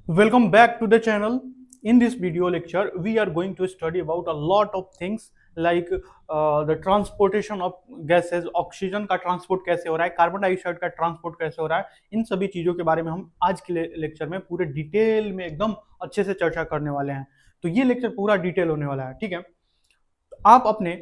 Welcome back to the channel. In this video lecture, we are going to study about a lot of things like the transportation of gases, oxygen का transport कैसे हो रहा है, carbon dioxide का transport कैसे हो रहा है। इन सभी चीजों के बारे में हम आज के लेक्चर में पूरे डिटेल में एकदम अच्छे से चर्चा करने वाले हैं। तो ये लेक्चर पूरा डिटेल होने वाला है, ठीक है। तो आप अपने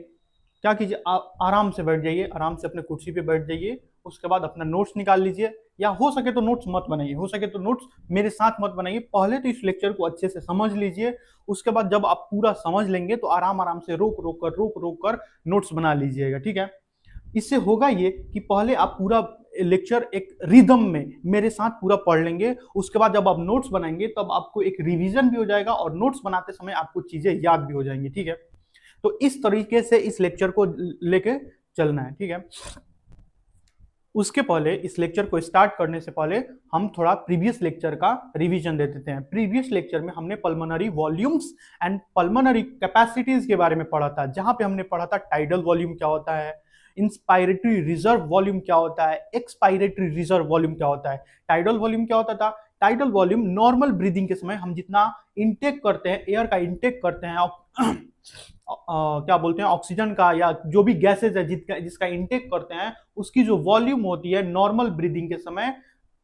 क्या कीजिए, आप आराम से बैठ जाइए, आराम से अपने कुर्सी पे बैठ जाइए। उसके बाद अपना नोट्स निकाल लीजिए, या हो सके तो नोट्स मत बनाइए, हो सके तो नोट्स मेरे साथ मत बनाइए। पहले तो इस लेक्चर को अच्छे से समझ लीजिए। उसके बाद जब आप पूरा समझ लेंगे तो आराम आराम से रोक रोक कर नोट्स बना लीजिएगा, ठीक है। इससे होगा ये कि पहले आप पूरा लेक्चर एक रिदम में मेरे साथ पूरा पढ़ लेंगे। उसके बाद जब आप नोट्स बनाएंगे तब आपको एक रिवीजन भी हो जाएगा और नोट्स बनाते समय आपको चीजें याद भी हो जाएंगी, ठीक है। तो इस तरीके से इस लेक्चर को लेके चलना है, ठीक है। उसके पहले इस लेक्चर को स्टार्ट करने से पहले हम थोड़ा प्रीवियस लेक्चर का रिवीजन दे देते हैं। प्रीवियस लेक्चर में हमने pulmonary volumes and pulmonary capacities के बारे में पढ़ा था, जहां पे हमने पढ़ा था टाइडल वॉल्यूम क्या होता है, इंस्पायरेटरी रिजर्व वॉल्यूम क्या होता है, एक्सपायरेटरी रिजर्व वॉल्यूम क्या होता है। टाइडल वॉल्यूम क्या होता था? टाइडल वॉल्यूम नॉर्मल ब्रीदिंग के समय हम जितना इनटेक करते हैं, एयर का इनटेक करते हैं, क्या बोलते हैं, ऑक्सीजन का या जो भी गैसेज है जिसका इनटेक करते हैं, उसकी जो वॉल्यूम होती है नॉर्मल ब्रीदिंग के समय,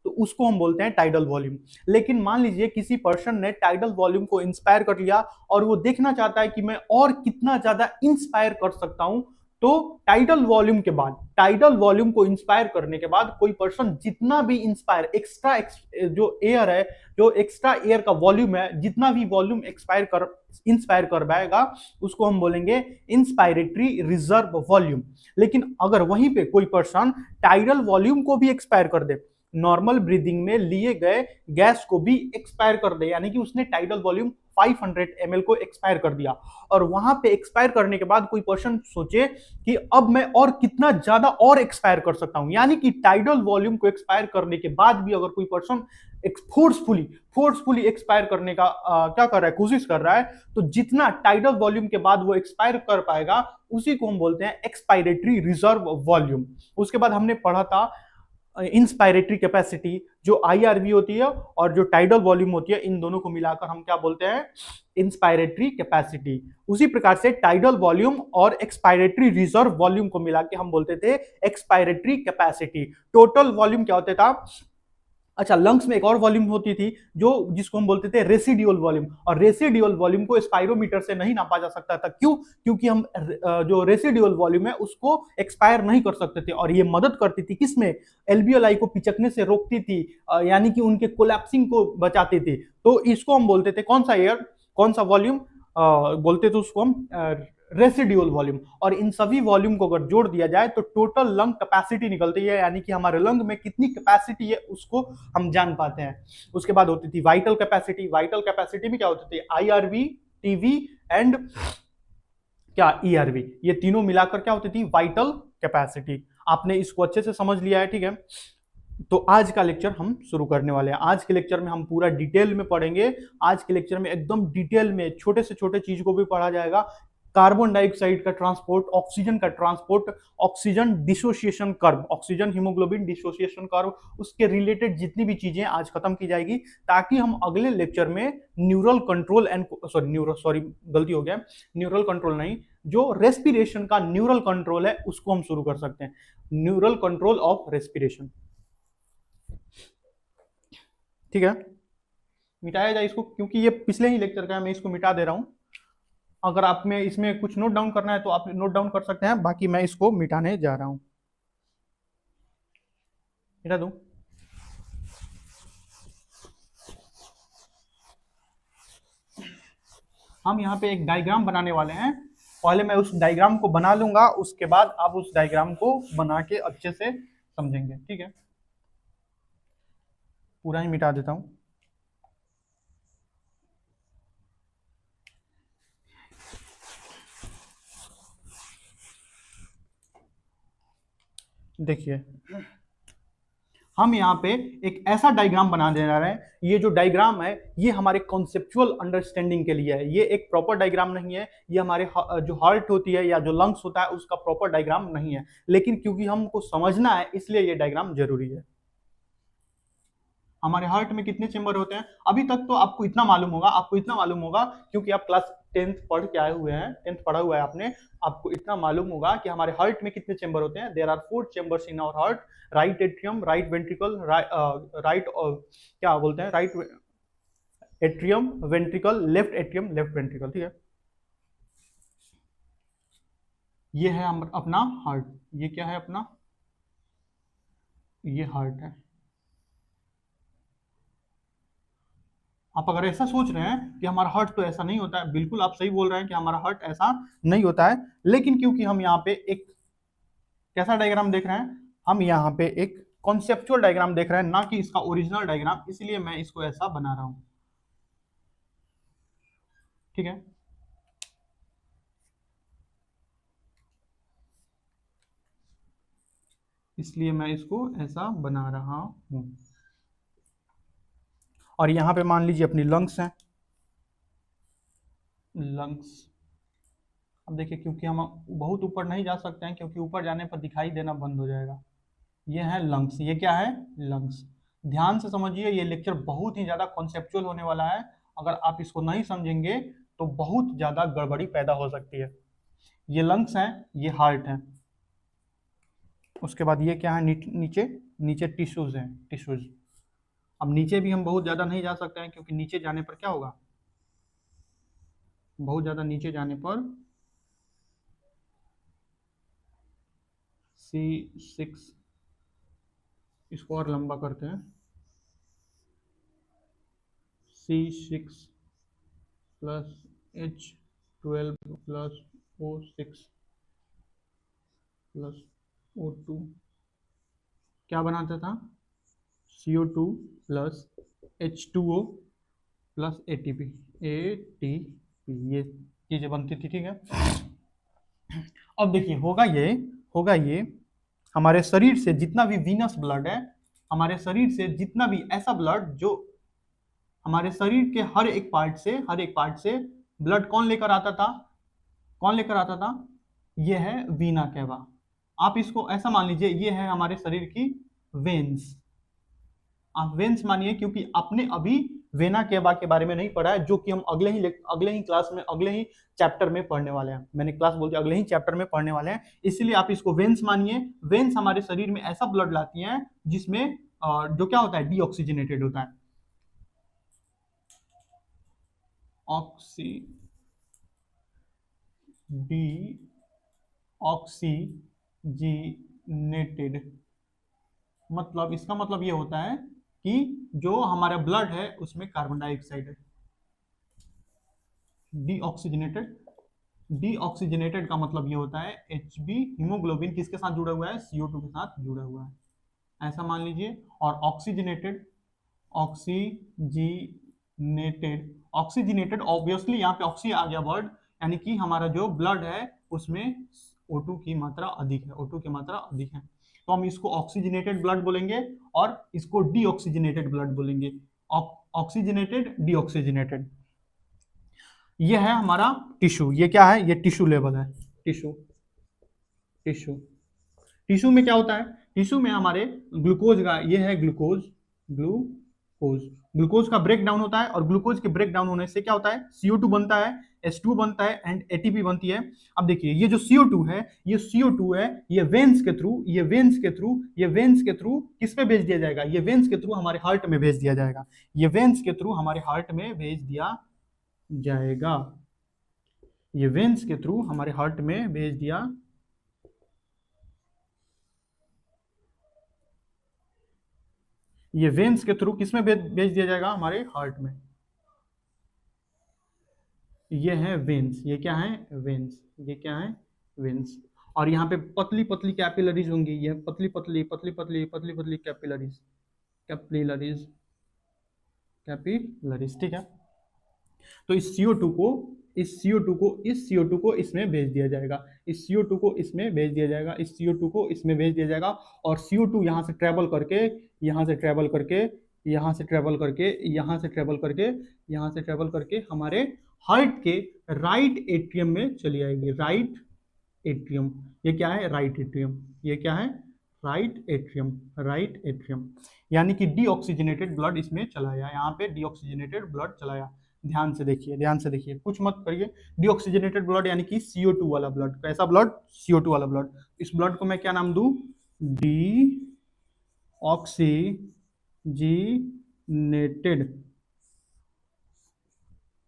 तो उसको हम बोलते हैं टाइडल वॉल्यूम। लेकिन मान लीजिए किसी पर्सन ने टाइडल वॉल्यूम को इंस्पायर कर लिया और वो देखना चाहता है कि मैं और कितना ज्यादा इंस्पायर कर सकता हूं, तो टाइडल वॉल्यूम के बाद, टाइडल वॉल्यूम को इंस्पायर करने के बाद कोई पर्सन जितना भी इंस्पायर एक्स्ट्रा जो एयर है, जो एक्स्ट्रा एयर का वॉल्यूम है, जितना भी वॉल्यूम इंस्पायर कर पाएगा, उसको हम बोलेंगे इंस्पायरेटरी रिजर्व वॉल्यूम। लेकिन अगर वहीं पे कोई पर्सन टाइडल वॉल्यूम को भी एक्सपायर कर दे, नॉर्मल ब्रीदिंग में लिए गए गैस को भी एक्सपायर कर दे, यानी कि उसने टाइडल वॉल्यूम 500 ml को एक्सपायर कर दिया, और वहां पे एक्सपायर करने के बाद कोई पर्सन सोचे कि अब मैं और कितना ज्यादा और एक्सपायर कर सकता हूं, यानी कि टाइडल वॉल्यूम को एक्सपायर करने के बाद भी अगर कोई पर्सन फोर्सफुली एक्सपायर करने का क्या कर रहा है, कोशिश कर रहा है, तो जितना टाइडल वॉल्यूम के बाद वो एक्सपायर कर पाएगा उसी को हम बोलते हैं एक्सपायरेटरी रिजर्व वॉल्यूम। उसके बाद हमने पढ़ा था इंस्पायरेटरी कैपेसिटी, जो आईआरवी होती है और जो टाइडल वॉल्यूम होती है, इन दोनों को मिलाकर हम क्या बोलते हैं, इंस्पायरेटरी कैपेसिटी। उसी प्रकार से टाइडल वॉल्यूम और एक्सपायरेटरी रिजर्व वॉल्यूम को मिला के हम बोलते थे एक्सपायरेटरी कैपेसिटी। टोटल वॉल्यूम क्या होता था? अच्छा, लंग्स में एक और वॉल्यूम होती थी जो जिसको हम बोलते थे रेसिडुअल वॉल्यूम, और रेसिडुअल वॉल्यूम को स्पायरोमीटर से नहीं नापा जा सकता था। क्यों? क्योंकि हम जो रेसिडुअल वॉल्यूम है उसको एक्सपायर नहीं कर सकते थे, और ये मदद करती थी किसमें? एल्वियोलाई को पिचकने से रोकती थी, यानी कि उनके कोलैप्सिंग को बचाती थी। तो इसको हम बोलते थे कौन सा एयर, कौन सा वॉल्यूम बोलते थे उसको हम रेसिडुअल वॉल्यूम। और इन सभी वॉल्यूम को अगर जोड़ दिया जाए तो टोटल लंग कैपेसिटी निकलती है, यानी कि हमारे लंग में कितनी कैपेसिटी है उसको हम जान पाते हैं। उसके बाद होती थी वाइटल कैपेसिटी। वाइटल कैपेसिटी में क्या होती थी? आईआरवी, टीवी एंड क्या ईआरवी, ये तीनों मिलाकर क्या होती थी? Vital capacity. आपने इसको अच्छे से समझ लिया है, ठीक है। तो आज का लेक्चर हम शुरू करने वाले हैं। आज के लेक्चर में हम पूरा डिटेल में पढ़ेंगे। आज के लेक्चर में एकदम डिटेल में छोटे से छोटे चीज को भी पढ़ा जाएगा। कार्बन डाइऑक्साइड का ट्रांसपोर्ट, ऑक्सीजन का transport, oxygen dissociation curve, oxygen haemoglobin dissociation curve, उसके रिलेटेड जितनी भी चीजें आज खत्म की जाएगी, ताकि हम अगले लेक्चर में न्यूरल कंट्रोल एंड गलती हो गया, न्यूरल कंट्रोल नहीं, जो रेस्पिरेशन का न्यूरल कंट्रोल है उसको हम शुरू कर सकते हैं। न्यूरल कंट्रोल ऑफ रेस्पिरेशन, ठीक है। मिटाया जाए इसको, क्योंकि ये पिछले ही लेक्चर का है, मैं इसको मिटा दे रहा हूं। अगर आप में इसमें कुछ नोट डाउन करना है तो आप नोट डाउन कर सकते हैं, बाकी मैं इसको मिटाने जा रहा हूं। मिटा दूं? हम यहाँ पे एक डायग्राम बनाने वाले हैं। पहले मैं उस डायग्राम को बना लूंगा, उसके बाद आप उस डायग्राम को बना के अच्छे से समझेंगे, ठीक है। पूरा ही मिटा देता हूं। देखिए, हम यहाँ पे एक ऐसा डायग्राम बना दे रहे हैं। ये जो डायग्राम है ये हमारे कॉन्सेप्चुअल अंडरस्टैंडिंग के लिए है, ये एक प्रॉपर डायग्राम नहीं है। ये हमारे जो हार्ट होती है या जो लंग्स होता है उसका प्रॉपर डायग्राम नहीं है, लेकिन क्योंकि हमको समझना है इसलिए ये डायग्राम जरूरी है। हमारे हार्ट में कितने चेंबर होते हैं? अभी तक तो आपको इतना मालूम होगा, क्योंकि आप क्लास 10th पढ़ के आए हुए हैं, 10th पढ़ा हुआ है आपने, आपको इतना मालूम होगा कि हमारे हार्ट में कितने चेंबर होते हैं। There are 4 chambers in our heart, right atrium, right ventricle, right क्या बोलते हैं, right atrium, ventricle, left atrium, left ventricle, ठीक है। ये है अपना हार्ट, ये क्या है अपना, ये हार्ट है। आप अगर ऐसा सोच रहे हैं कि हमारा हार्ट तो ऐसा नहीं होता है, बिल्कुल आप सही बोल रहे हैं कि हमारा हार्ट ऐसा नहीं होता है, लेकिन क्योंकि हम यहाँ पे एक कैसा डायग्राम देख रहे हैं, हम यहाँ पे एक कॉन्सेप्चुअल डायग्राम देख रहे हैं, ना कि इसका ओरिजिनल डायग्राम, इसलिए मैं इसको ऐसा बना रहा हूं, ठीक है। इसलिए मैं इसको ऐसा बना रहा हूं। और यहां पे मान लीजिए अपनी लंग्स हैं, लंग्स। अब देखिए, क्योंकि हम बहुत ऊपर नहीं जा सकते हैं, क्योंकि ऊपर जाने पर दिखाई देना बंद हो जाएगा। ये है लंग्स, ये क्या है, लंग्स। ध्यान से समझिए, ये लेक्चर बहुत ही ज़्यादा कॉन्सेप्चुअल होने वाला है। अगर आप इसको नहीं समझेंगे तो बहुत ज़्यादा गड़बड़ी पैदा हो सकती है। ये लंग्स हैं, ये हार्ट है। उसके बाद ये क्या है, नीचे नीचे टिश्यूज हैं, टिश्यूज। अब नीचे भी हम बहुत ज़्यादा नहीं जा सकते हैं, क्योंकि नीचे जाने पर क्या होगा, बहुत ज़्यादा नीचे जाने पर C6, इसको और लंबा करते हैं, C6 plus H12 plus O6 plus O2 क्या बनाता था, CO2 plus H2O plus ATP, ये चीजें बनती थी, ठीक है। अब देखिए, होगा ये हमारे शरीर से जितना भी वीनस ब्लड है, हमारे शरीर से जितना भी ऐसा ब्लड जो हमारे शरीर के हर एक पार्ट से ब्लड कौन लेकर आता था, ये है वीना कैवा। आप इसको ऐसा मान लीजिए, ये है हमारे शरीर की वेन्स। आप वेन्स मानिए, क्योंकि आपने अभी वेना केवा के बारे में नहीं पढ़ा है, जो कि हम अगले ही क्लास में, अगले ही चैप्टर में पढ़ने वाले हैं। मैंने क्लास बोल दिया, अगले ही चैप्टर में पढ़ने वाले हैं, इसलिए आप इसको वेन्स मानिए। वेन्स हमारे शरीर में ऐसा ब्लड लाती हैं जिसमें जो क्या होता है, डीऑक्सीजनेटेड होता है, डीऑक्सीजनेटेड। मतलब इसका मतलब ये होता है कि जो हमारा ब्लड है उसमें कार्बन डाइऑक्साइड है। डीऑक्सीजनेटेड का मतलब ये होता है Hb, हीमोग्लोबिन किसके साथ जुड़ा हुआ है, CO2 के साथ जुड़ा हुआ है, ऐसा मान लीजिए। और ऑक्सीजनेटेड ऑब्वियसली यहाँ पे ऑक्सी आ गया वर्ड, यानी कि हमारा जो ब्लड है उसमें O2 की मात्रा अधिक है, O2 की मात्रा अधिक है, तो हम इसको ऑक्सीजनेटेड ब्लड बोलेंगे और इसको डीऑक्सीजनेटेड ब्लड बोलेंगे। Oxygenated, deoxygenated. ये है हमारा टिश्यू, ये क्या है, ये टिश्यू लेवल है, टिश्यू में क्या होता है, टिश्यू में हमारे ग्लूकोज का, ये है ग्लूकोज का ब्रेक डाउन होता है, और ग्लूकोज के ब्रेक डाउन होने से क्या होता है, CO2 बनता है, H2 बनता है एंड ATP बनती है। अब देखिए, ये जो CO2 है, ये वेन्स के थ्रू किस पे भेज दिया जाएगा, ये वेन्स के थ्रू हमारे हार्ट में भेज दिया जाएगा, ये वेन्स के थ्रू हमारे हार्ट में भेज दिया जाएगा, ये वेन्स के थ्रू हमारे हार्ट में भेज दिया, ये वेन्स के थ्रू किसमें भेज दिया जाएगा, हमारे हार्ट में। ये है वेन्स, ये क्या है, वेन्स। और यहाँ पे पतली पतली कैपिलरीज होंगी, ये पतली पतली कैपिलरीज, ठीक है। तो इस CO2 को इसमें भेज दिया जाएगा, इस CO2 को इसमें भेज दिया जाएगा, इस CO2 को इसमें भेज दिया जाएगा, और CO2 यहाँ से ट्रेवल करके, यहाँ से ट्रेवल करके हमारे हार्ट के राइट एट्रियम में चली आएगी, राइट एट्रियम। ये क्या है, राइट एट्रियम, ये क्या है, राइट एट्रियम, राइट एट्रियम, यानी कि डीऑक्सीजनेटेड ब्लड इसमें चला गया, यहाँ पे डीऑक्सीजनेटेड ब्लड चला गया। ध्यान से देखिए, ध्यान से देखिए, कुछ मत करिए। डीऑक्सीजनेटेड ब्लड यानी कि CO2 वाला ब्लड, कैसा ब्लड? CO2 वाला ब्लड। इस ब्लड को मैं क्या नाम दूं?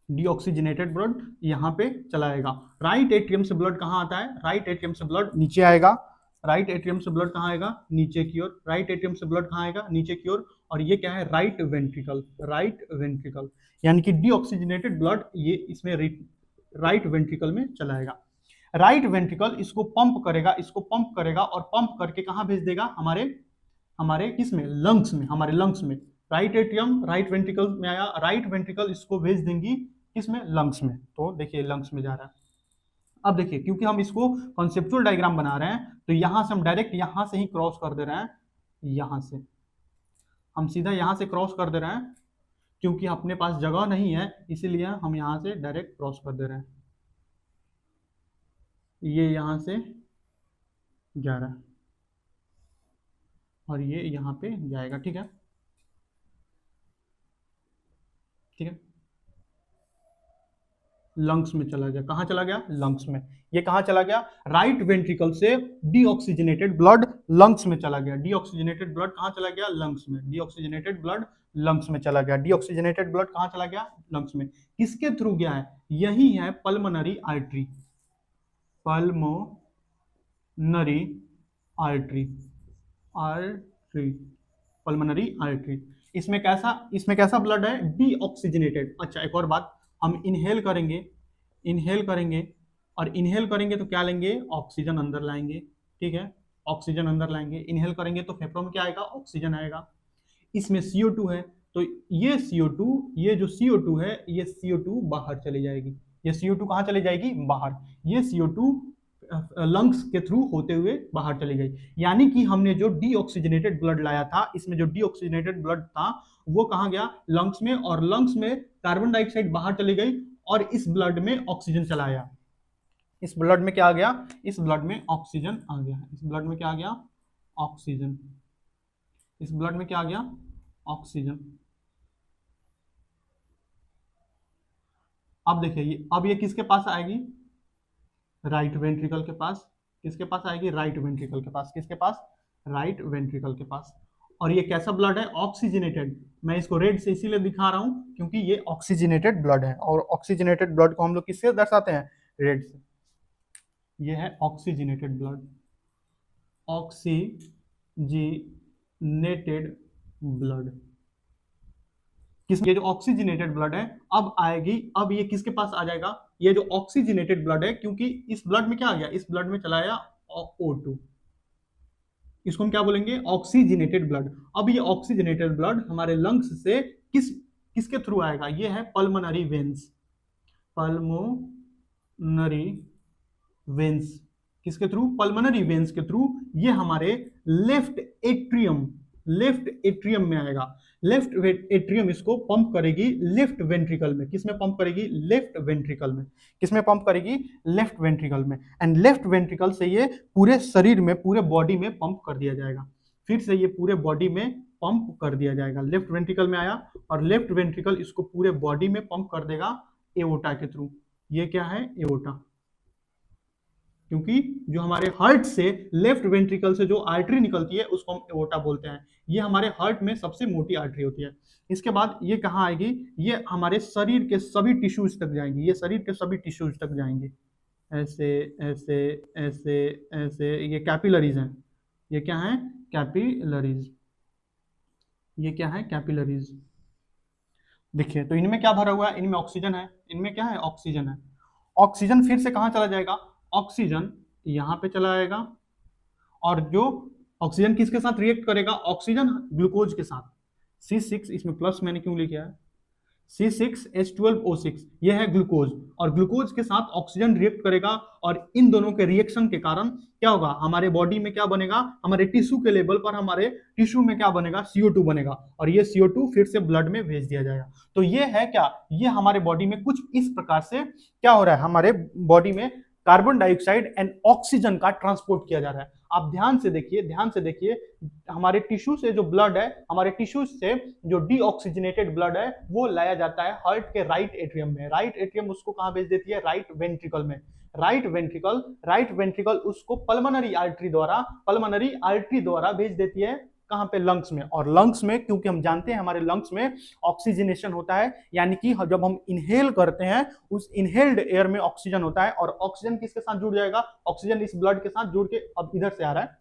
डीऑक्सीजनेटेड ब्लड यहाँ पे चलाएगा। राइट एट्रियम से ब्लड कहाँ आता है? राइट एट्रियम से ब्लड नीचे आएगा। राइट एट्रियम से ब्लड कहाँ आएगा? नीचे की ओर। राइट एट्रियम से ब्लड कहाँ आएगा? नीचे की ओर। और ये क्या है? राइट वेंट्रिकल, राइट वेंट्रिकल, यानी कि डीऑक्सीजनेटेड ब्लड ये इसमें राइट वेंट्रिकल में चलाएगा। राइट वेंट्रिकल इसको पंप करेगा, इसको पंप करेगा और पंप करके कहाँ भेज देगा? हमारे किसमें? लंग्स में, हमारे लंग्स में। राइट एट्रियम राइट वेंट्रिकल में आया, राइट वेंट्रिकल इसको भेज देंगी किसमें? लंग्स में। तो देखिए लंग्स में जा रहा है। अब देखिए, क्योंकि हम इसको कॉन्सेप्चुअल डायग्राम बना रहे हैं तो यहां से हम डायरेक्ट यहां से ही क्रॉस कर दे रहे हैं, यहां से हम सीधा यहां से क्रॉस कर दे रहे हैं, क्योंकि अपने पास जगह नहीं है इसीलिए हम यहां से डायरेक्ट क्रॉस कर दे रहे हैं। ये यहां से जा रहा है और ये यहां पे जाएगा। ठीक है, ठीक है, लंग्स में चला गया। कहां चला गया? लंग्स में। ये कहां चला गया? राइट वेंट्रिकल से डीऑक्सीजनेटेड ब्लड लंग्स में चला गया। डीऑक्सीजनेटेड ब्लड कहां चला गया? लंग्स में। डीऑक्सीजनेटेड ब्लड लंग्स में चला गया। डीऑक्सीजनेटेड ब्लड कहां चला गया? लंग्स में। किसके थ्रू गया है? यही है pulmonary artery, pulmonary artery, artery, pulmonary artery. इसमें कैसा ब्लड है? डीऑक्सीजनेटेड। अच्छा, एक और बात, हम इनहेल करेंगे, इनहेल करेंगे और इनहेल करेंगे तो क्या लेंगे? ऑक्सीजन अंदर लाएंगे। ठीक है, ऑक्सीजन अंदर लाएंगे। इनहेल करेंगे तो फेफड़ों में क्या आएगा? ऑक्सीजन आएगा। इसमें CO2 है तो ये CO2, ये जो CO2 है ये CO2 बाहर चली जाएगी। ये CO2 कहाँ चली जाएगी? बाहर। ये CO2 लंग्स के थ्रू होते हुए बाहर चली गई। यानी कि हमने जो डीऑक्सीजनेटेड ब्लड लाया था, इसमें जो डीऑक्सीजनेटेड ब्लड था वो कहाँ गया? लंग्स में। और लंग्स में कार्बन डाइऑक्साइड बाहर चली गई और इस ब्लड में ऑक्सीजन चला गया। इस ब्लड में क्या आ गया? इस ब्लड में ऑक्सीजन आ गया। इस ब्लड में क्या आ गया? ऑक्सीजन। इस ब्लड में क्या आ गया? ऑक्सीजन। अब देखिए, अब ये किसके पास आएगी? राइट वेंट्रिकल के पास। किसके पास आएगी? राइट वेंट्रिकल के पास। किसके पास? राइट वेंट्रिकल के पास। और ये कैसा ब्लड है? ऑक्सीजनेटेड। मैं इसको रेड से इसीलिए दिखा रहा हूं क्योंकि ये ऑक्सीजनेटेड ब्लड है, और ऑक्सीजनेटेड ब्लड को हम लोग किससे दर्शाते हैं? रेड से। ये है ऑक्सीजनेटेड ब्लड, ऑक्सीजनेटेड ब्लड। ये जो ऑक्सीजनेटेड ब्लड है अब आएगी, अब ये किसके पास आ जाएगा? ये जो ऑक्सीजनेटेड ब्लड है, क्योंकि इस ब्लड में क्या आ गया? इस ब्लड में चला आया O2। इसको हम क्या बोलेंगे? Oxygenated blood. अब ये ऑक्सीजनेटेड ब्लड हमारे लंग्स से किसके थ्रू आएगा? ये है पल्मोनरी वेन्स, पल्मोनरी वेन्स। किसके थ्रू? पल्मोनरी वेन्स के थ्रू ये हमारे लेफ्ट एट्रियम में आएगा। लेफ्ट एट्रियम इसको पंप करेगी लेफ्ट वेंट्रिकल में। किसमें पंप करेगी? लेफ्ट वेंट्रिकल में। किसमें पंप करेगी? लेफ्ट वेंट्रिकल में। एंड लेफ्ट वेंट्रिकल से ये पूरे शरीर में, पूरे बॉडी में पंप कर दिया जाएगा। फिर से ये पूरे बॉडी में पंप कर दिया जाएगा। लेफ्ट वेंट्रिकल में आया और लेफ्ट वेंट्रिकल इसको पूरे बॉडी में पंप कर देगा एओर्टा के थ्रू। ये क्या है? एओर्टा। क्योंकि जो हमारे हार्ट से लेफ्ट वेंट्रिकल से जो आर्टरी निकलती है उसको हम एओर्टा बोलते हैं। ये हमारे हार्ट में सबसे मोटी आर्टरी होती है। इसके बाद ये कहाँ आएगी? ये हमारे शरीर के सभी टिश्यूज तक जाएंगी। ये शरीर के सभी टिश्यूज तक जाएंगे, ऐसे ऐसे ऐसे ऐसे। ये कैपिलरीज हैं। ये क्या है? कैपिलरीज। ये क्या है? कैपिलरीज। देखिए, तो इनमें क्या भरा हुआ है? इनमें ऑक्सीजन है। इनमें क्या है? ऑक्सीजन है। ऑक्सीजन फिर से कहाँ चला जाएगा? ऑक्सीजन यहाँ पे चला जाएगा। और जो ऑक्सीजन किसके साथ रिएक्ट करेगा? ऑक्सीजन ग्लूकोज के साथ। C6, इसमें प्लस मैंने क्यों लिखा है? C6H12O6 ये है ग्लूकोज, और ग्लूकोज के साथ ऑक्सीजन रिएक्ट करेगा और इन दोनों के रिएक्शन के कारण क्या होगा? हमारे बॉडी में क्या बनेगा? हमारे टिश्यू के लेवल पर हमारे टिश्यू में क्या बनेगा? CO2 बनेगा, और ये CO2 फिर से ब्लड में भेज दिया जाएगा। तो ये है क्या? ये हमारे बॉडी में कुछ इस प्रकार से क्या हो रहा है? हमारे बॉडी में कार्बन डाइऑक्साइड एंड ऑक्सीजन का ट्रांसपोर्ट किया जा रहा है। आप ध्यान से देखिए, हमारे टिश्यू से जो ब्लड है, हमारे टिश्यू से जो डीऑक्सीजनेटेड ब्लड है वो लाया जाता है हार्ट के राइट एट्रियम में। राइट एट्रियम उसको कहां भेज देती है? राइट वेंट्रिकल में। राइट वेंट्रिकल उसको पल्मोनरी आर्टरी द्वारा भेज देती है कहां पे? लंग्स में। और लंग्स में, क्योंकि हम जानते हैं हमारे लंग्स में ऑक्सीजनेशन होता है, यानी कि जब हम इनहेल करते हैं उस इनहेल्ड एयर में ऑक्सीजन होता है, और ऑक्सीजन किसके साथ जुड़ जाएगा? ऑक्सीजन इस ब्लड के साथ जुड़ के अब इधर से आ रहा है।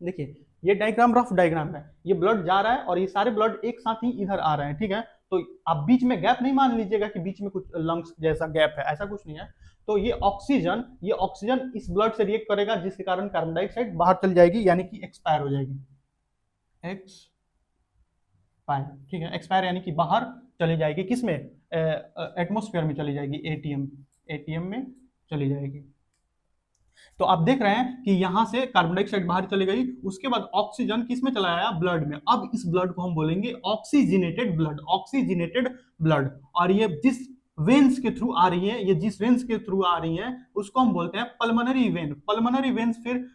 देखिए ये डायग्राम रफ डायग्राम है, ये ब्लड जा रहा है और ये सारे ब्लड एक साथ ही इधर आ रहे हैं, ठीक है। तो आप बीच में गैप नहीं मान लीजिएगा कि बीच में कुछ लंग्स जैसा गैप है, ऐसा कुछ नहीं है। तो ये ऑक्सीजन इस ब्लड से रिएक्ट करेगा, जिसके कारण कार्बन डाइऑक्साइड बाहर चल जाएगी, यानी कि एक्सपायर हो जाएगी। एक्सपायर, ठीक है, एक्सपायर यानी कि बाहर चली जाएगी। किसमें? एटमॉस्फेयर में चली जाएगी, एटीएम में चली जाएगी। तो आप देख रहे हैं कि यहां से कार्बन डाइऑक्साइड बाहर चली गई, उसके बाद ऑक्सीजन किसमें चला आया? ब्लड में। अब इस ब्लड को हम बोलेंगे ऑक्सीजनेटेड ब्लड। और ये जिस वेन्स के थ्रू आ रही है, उसको हम बोलते हैं पल्मोनरी वेन्स फिर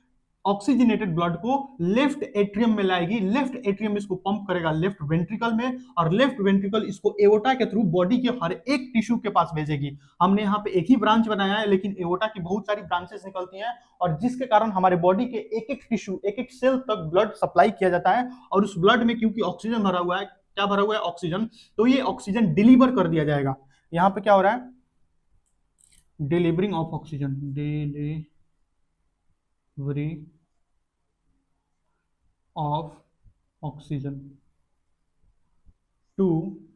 ऑक्सीजनेटेड ब्लड को लेफ्ट एट्रियम में लाएगी। लेफ्ट एट्रियम इसको पंप करेगा लेफ्ट वेंट्रिकल में, और लेफ्ट वेंट्रिकल इसको एओर्टा के थ्रू बॉडी के हर एक टिश्यू के पास भेजेगी। हमने यहाँ पे एक ही ब्रांच बनाया है, लेकिन एओर्टा की बहुत सारी ब्रांचेस निकलती हैं, और जिसके कारण हमारे बॉडी के एक एक टिश्यू, एक एक सेल तक ब्लड सप्लाई किया जाता है। और उस ब्लड में क्योंकि ऑक्सीजन भरा हुआ है, क्या भरा हुआ है? ऑक्सीजन। तो ये ऑक्सीजन डिलीवर कर दिया जाएगा। यहाँ पे क्या हो रहा है? Delivering of oxygen, delivery of oxygen to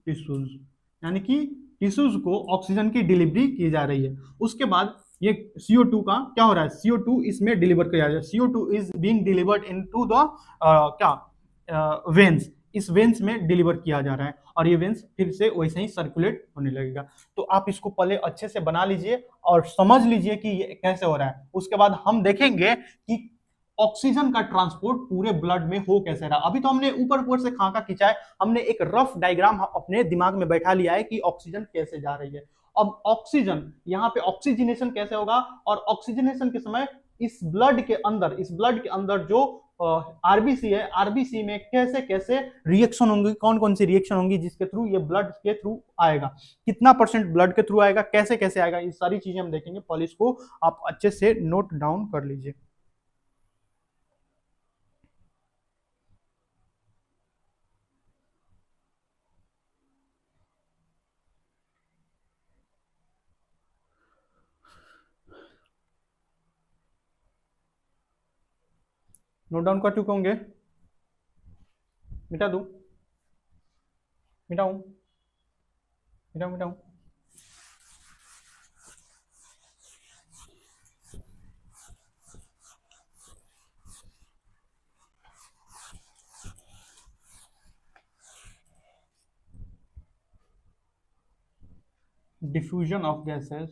tissues, यानी कि टिश्यूज को ऑक्सीजन की डिलीवरी की जा रही है। उसके बाद ये CO2 का क्या हो रहा है? CO2 इसमें डिलीवर किया जा रहा है। CO2 is being delivered into the veins, इस वेन्स में डिलीवर किया जा रहा है, और ये वेन्स फिर से वैसे ही सर्कुलेट होने लगेगा। तो आप इसको पहले अच्छे से बना लीजिए और समझ लीजिए कि ये कैसे हो रहा है। उसके बाद हम देखेंगे कि ऑक्सीजन का ट्रांसपोर्ट पूरे ब्लड में हो कैसे रहा। अभी तो हमने ऊपर से खाका खींचा है, हमने एक रफ डायग्राम अपने दिमाग में बैठा लिया है कि ऑक्सीजन कैसे जा रही है। अब ऑक्सीजन यहाँ पे ऑक्सीजनेशन कैसे होगा, और ऑक्सीजनेशन के समय इस ब्लड के अंदर जो आरबीसी है, आरबीसी में कैसे कैसे रिएक्शन होंगी, कौन कौन सी रिएक्शन होंगी, जिसके थ्रू ये ब्लड के थ्रू आएगा, कितना % ब्लड के थ्रू आएगा, कैसे कैसे आएगा, ये सारी चीजें हम देखेंगे। पहले इसको आप अच्छे से नोट डाउन कर लीजिए। नोट डाउन कर चुके होंगे? मिटा दूं? मिटाऊं? diffusion of gases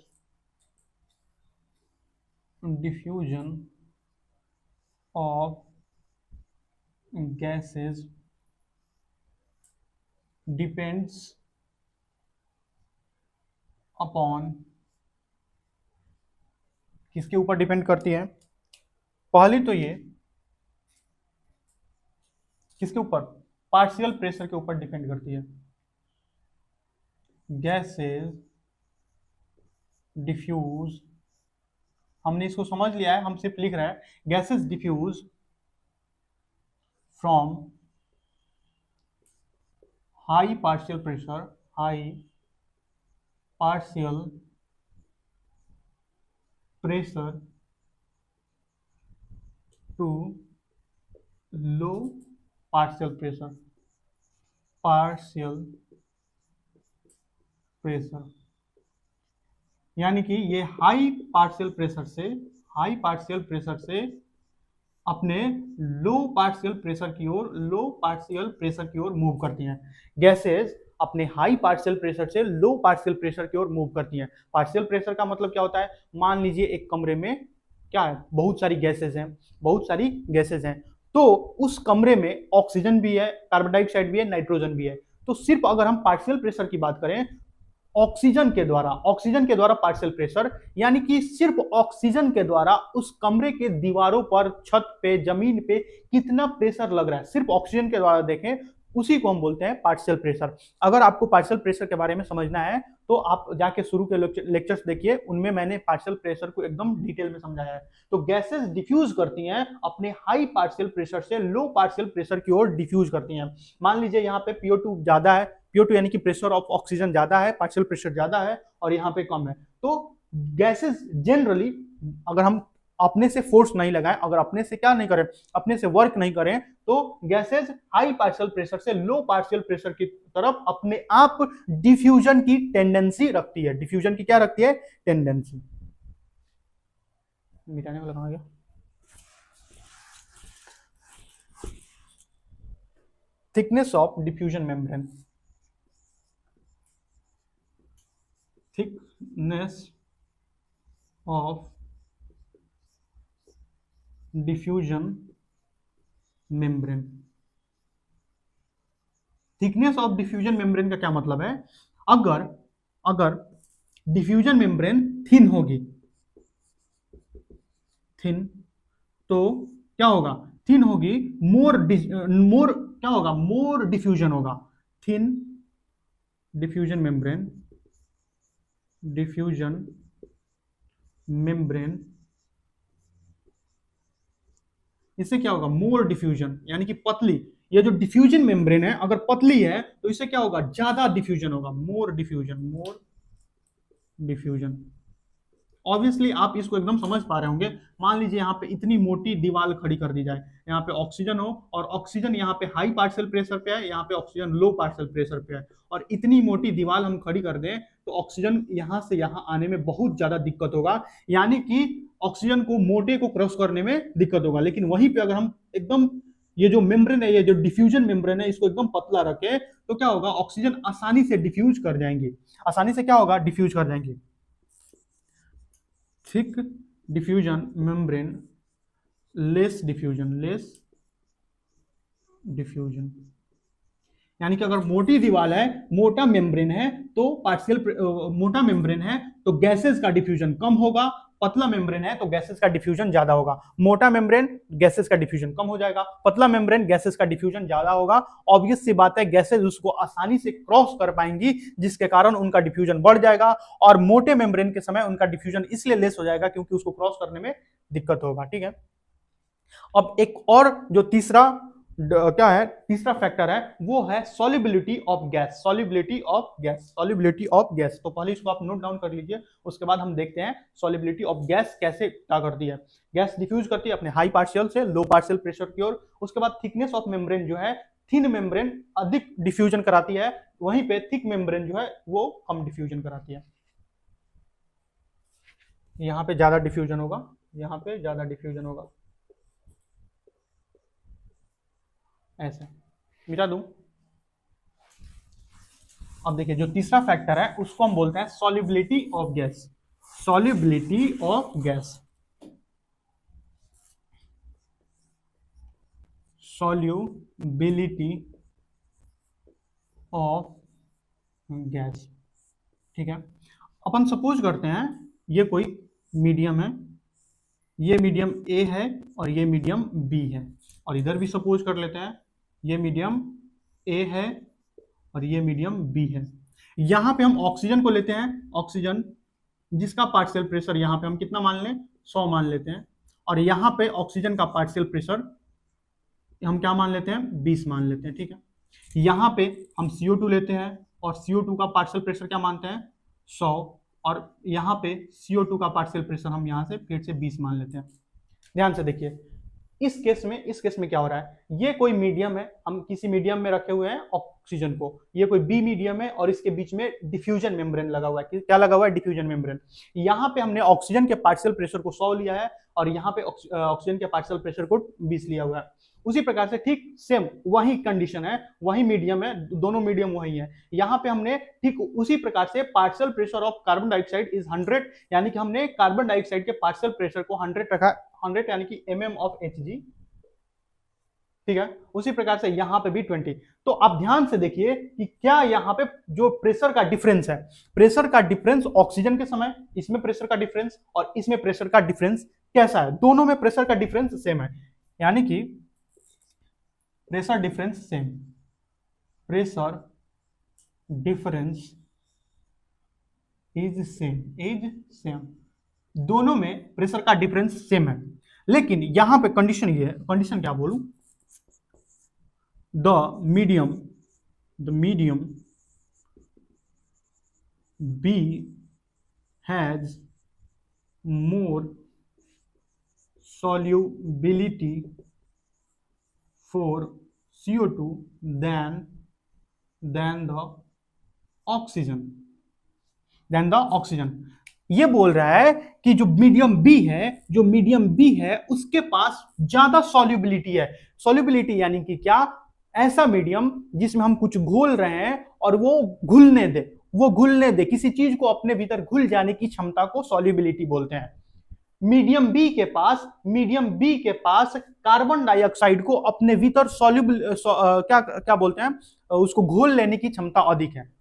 depends upon, किसके ऊपर डिपेंड करती है? पहली तो ये किसके ऊपर? पार्शियल प्रेशर के ऊपर डिपेंड करती है। गैसेज डिफ्यूज, हमने इसको समझ लिया है, हम सिर्फ लिख रहे हैं। Gases diffuse from high partial pressure to low partial pressure, यानी कि ये हाई पार्शियल प्रेशर से अपने लो पार्शियल प्रेशर की ओर मूव करती हैं। गैसेज अपने हाई पार्शियल प्रेशर से लो पार्शियल प्रेशर की ओर मूव करती हैं। पार्शियल प्रेशर का मतलब क्या होता है? मान लीजिए एक कमरे में क्या है? बहुत सारी गैसेज हैं, तो उस कमरे में ऑक्सीजन भी है, कार्बन डाइऑक्साइड भी है, नाइट्रोजन भी है। तो सिर्फ अगर हम पार्शियल प्रेशर की बात करें ऑक्सीजन के द्वारा पार्शियल प्रेशर, यानी कि सिर्फ ऑक्सीजन के द्वारा उस कमरे के दीवारों पर, छत पे, जमीन पे कितना प्रेशर लग रहा है, सिर्फ ऑक्सीजन के द्वारा देखें, उसी को हम बोलते हैं पार्शियल प्रेशर। अगर आपको पार्शियल प्रेशर के बारे में समझना है तो आप जाके शुरू के लेक्चर्स देखिए, उनमें मैंने पार्शियल प्रेशर को एकदम डिटेल में समझाया है। तो गैसेस डिफ्यूज करती हैं अपने हाई पार्शियल प्रेशर से लो पार्शियल प्रेशर की ओर डिफ्यूज करती हैं। मान लीजिए यहाँ पे PO2 ज्यादा है, PO2 यानी कि प्रेशर ऑफ ऑक्सीजन ज्यादा है, पार्शियल प्रेशर ज्यादा है, और यहाँ पे कम है। तो गैसेस जनरली, अगर हम अपने से फोर्स नहीं लगाएं, अगर अपने से क्या नहीं करें, अपने से वर्क नहीं करें, तो गैसेस हाई पार्शियल प्रेशर से लो पार्शियल प्रेशर की तरफ अपने आप डिफ्यूजन की टेंडेंसी रखती है। डिफ्यूजन की क्या रखती है? टेंडेंसी। मिटाने वाला कहां गया? Thickness of diffusion membrane, thickness of diffusion membrane. Thickness of diffusion membrane का क्या मतलब है? अगर डिफ्यूजन मेम्ब्रेन थिन होगी, थिन, तो क्या होगा? थिन होगी, मोर क्या होगा? मोर डिफ्यूजन होगा। Thin diffusion membrane, diffusion membrane, इससे क्या होगा? मोर डिफ्यूजन, यानी कि पतली। ये जो डिफ्यूजन मेम्ब्रेन है अगर पतली है तो इससे क्या होगा? ज्यादा डिफ्यूजन होगा, मोर डिफ्यूजन, मोर डिफ्यूजन। ऑब्वियसली आप इसको एकदम समझ पा रहे होंगे। मान लीजिए यहाँ पे इतनी मोटी दीवार खड़ी कर दी जाए, यहाँ पे ऑक्सीजन हो, और ऑक्सीजन यहाँ पे हाई पार्शियल प्रेशर पे है, यहाँ पे ऑक्सीजन लो पार्शियल प्रेशर पे है, और इतनी मोटी दीवार हम खड़ी कर दें तो ऑक्सीजन यहाँ से यहाँ आने में बहुत ज्यादा दिक्कत होगा, यानी कि ऑक्सीजन को, मोटे को क्रॉस करने में दिक्कत होगा। लेकिन वहीं पे अगर हम एकदम ये जो मेम्ब्रेन है, ये जो डिफ्यूजन मेम्ब्रेन है, इसको एकदम पतला रखें तो क्या होगा? ऑक्सीजन आसानी से डिफ्यूज कर जाएंगी, आसानी से क्या होगा? डिफ्यूज कर जाएंगी। Thick diffusion membrane, less diffusion, यानी कि अगर मोटी दीवार है, मोटा मेम्ब्रेन है, तो मोटा मेम्ब्रेन है तो गैसेस का डिफ्यूजन कम होगा, पतला मेम्ब्रेन है तो गैसेस का डिफ्यूजन ज्यादा होगा। मोटा मेम्ब्रेन, गैसेस का डिफ्यूजन कम हो जाएगा, पतला मेम्ब्रेन, गैसेस का डिफ्यूजन ज्यादा होगा। ऑब्वियस सी बात है, गैसेस उसको आसानी से क्रॉस कर पाएंगी, जिसके कारण उनका डिफ्यूजन बढ़ जाएगा, और मोटे मेम्ब्रेन के समय उनका डिफ्यूजन इसलिए लेस हो जाएगा क्योंकि उसको क्रॉस करने में दिक्कत होगा। ठीक है, अब एक और जो तीसरा फैक्टर है वो है solubility of gas. Solubility of gas, तो पहले इसको आप नोट डाउन कर लीजिए, उसके बाद हम देखते हैं सॉल्युबिलिटी ऑफ गैस कैसे क्या करती है। गैस डिफ्यूज करती है अपने हाई पार्शियल से लो पार्शियल प्रेशर की ओर। उसके बाद थिकनेस ऑफ मेम्ब्रेन जो है, थिन मेम्ब्रेन अधिक डिफ्यूजन कराती है, वहीं पे थिक मेम्ब्रेन जो है वो कम डिफ्यूजन कराती है। यहां पे ज्यादा डिफ्यूजन होगा, यहां पे ज्यादा डिफ्यूजन होगा, ऐसे मिटा दूं। अब देखिए, जो तीसरा फैक्टर है उसको हम बोलते हैं solubility of gas. Solubility of gas, solubility of gas. ठीक है, अपन सपोज करते हैं ये कोई मीडियम है, ये मीडियम ए है और ये मीडियम बी है, और इधर भी सपोज कर लेते हैं ये मीडियम ए है और ये मीडियम बी है। यहां पे हम ऑक्सीजन को लेते हैं, ऑक्सीजन जिसका पार्शियल प्रेशर यहां पे हम कितना मान लें? 100 मान लेते हैं, और यहां पे ऑक्सीजन का पार्शियल प्रेशर हम क्या मान लेते हैं? 20 मान लेते हैं। ठीक है, यहां पे हम CO2 लेते हैं और CO2 का पार्शियल प्रेशर क्या मानते हैं? 100, और यहां पे CO2 का पार्शियल प्रेशर हम यहां से फिर से 20 मान लेते हैं। ध्यान से देखिए, इस केस में क्या हो रहा है? ये कोई मीडियम है, हम किसी मीडियम में रखे हुए हैं ऑक्सीजन को, ये कोई बी मीडियम है और इसके बीच में डिफ्यूजन मेम्ब्रेन लगा हुआ है। क्या लगा हुआ है? Diffusion membrane. यहाँ पे हमने ऑक्सीजन के पार्शियल प्रेशर को 100 लिया है और यहाँ पे ऑक्सीजन के पार्शियल प्रेशर को 20 लिया हुआ है। उसी प्रकार से ठीक सेम वही कंडीशन है, वही मीडियम है, दोनों मीडियम वही है। यहाँ पे हमने ठीक उसी प्रकार से partial pressure of carbon dioxide is 100, यानी कि हमने कार्बन डाइऑक्साइड के पार्शियल प्रेशर को 100 रखा, 100 यानी कि mm of Hg। ठीक है, उसी प्रकार से यहाँ पे भी 20। तो आप ध्यान से देखिए कि क्या यहाँ पे जो प्रेशर का डिफरेंस है, प्रेशर का डिफरेंस ऑक्सीजन के समय, इसमें प्रेशर का डिफरेंस और इसमें प्रेशर का डिफरेंस कैसा है? दोनों में प्रेशर का डिफरेंस सेम है, यानी कि pressure difference same, pressure difference is same, दोनों में प्रेशर का डिफरेंस सेम है। लेकिन यहां पे कंडीशन ये है, कंडीशन क्या बोलूं, the medium B has more solubility for CO2 than the oxygen, ये बोल रहा है कि जो मीडियम बी है उसके पास ज्यादा सॉल्युबिलिटी है। सॉल्युबिलिटी यानी कि क्या? ऐसा मीडियम जिसमें हम कुछ घोल रहे हैं और वो घुलने दे, किसी चीज को अपने भीतर घुल जाने की क्षमता को सॉल्युबिलिटी बोलते हैं। मीडियम बी के पास कार्बन डाइऑक्साइड को अपने भीतर सॉल्युबल क्या बोलते हैं, उसको घोल लेने की क्षमता अधिक है।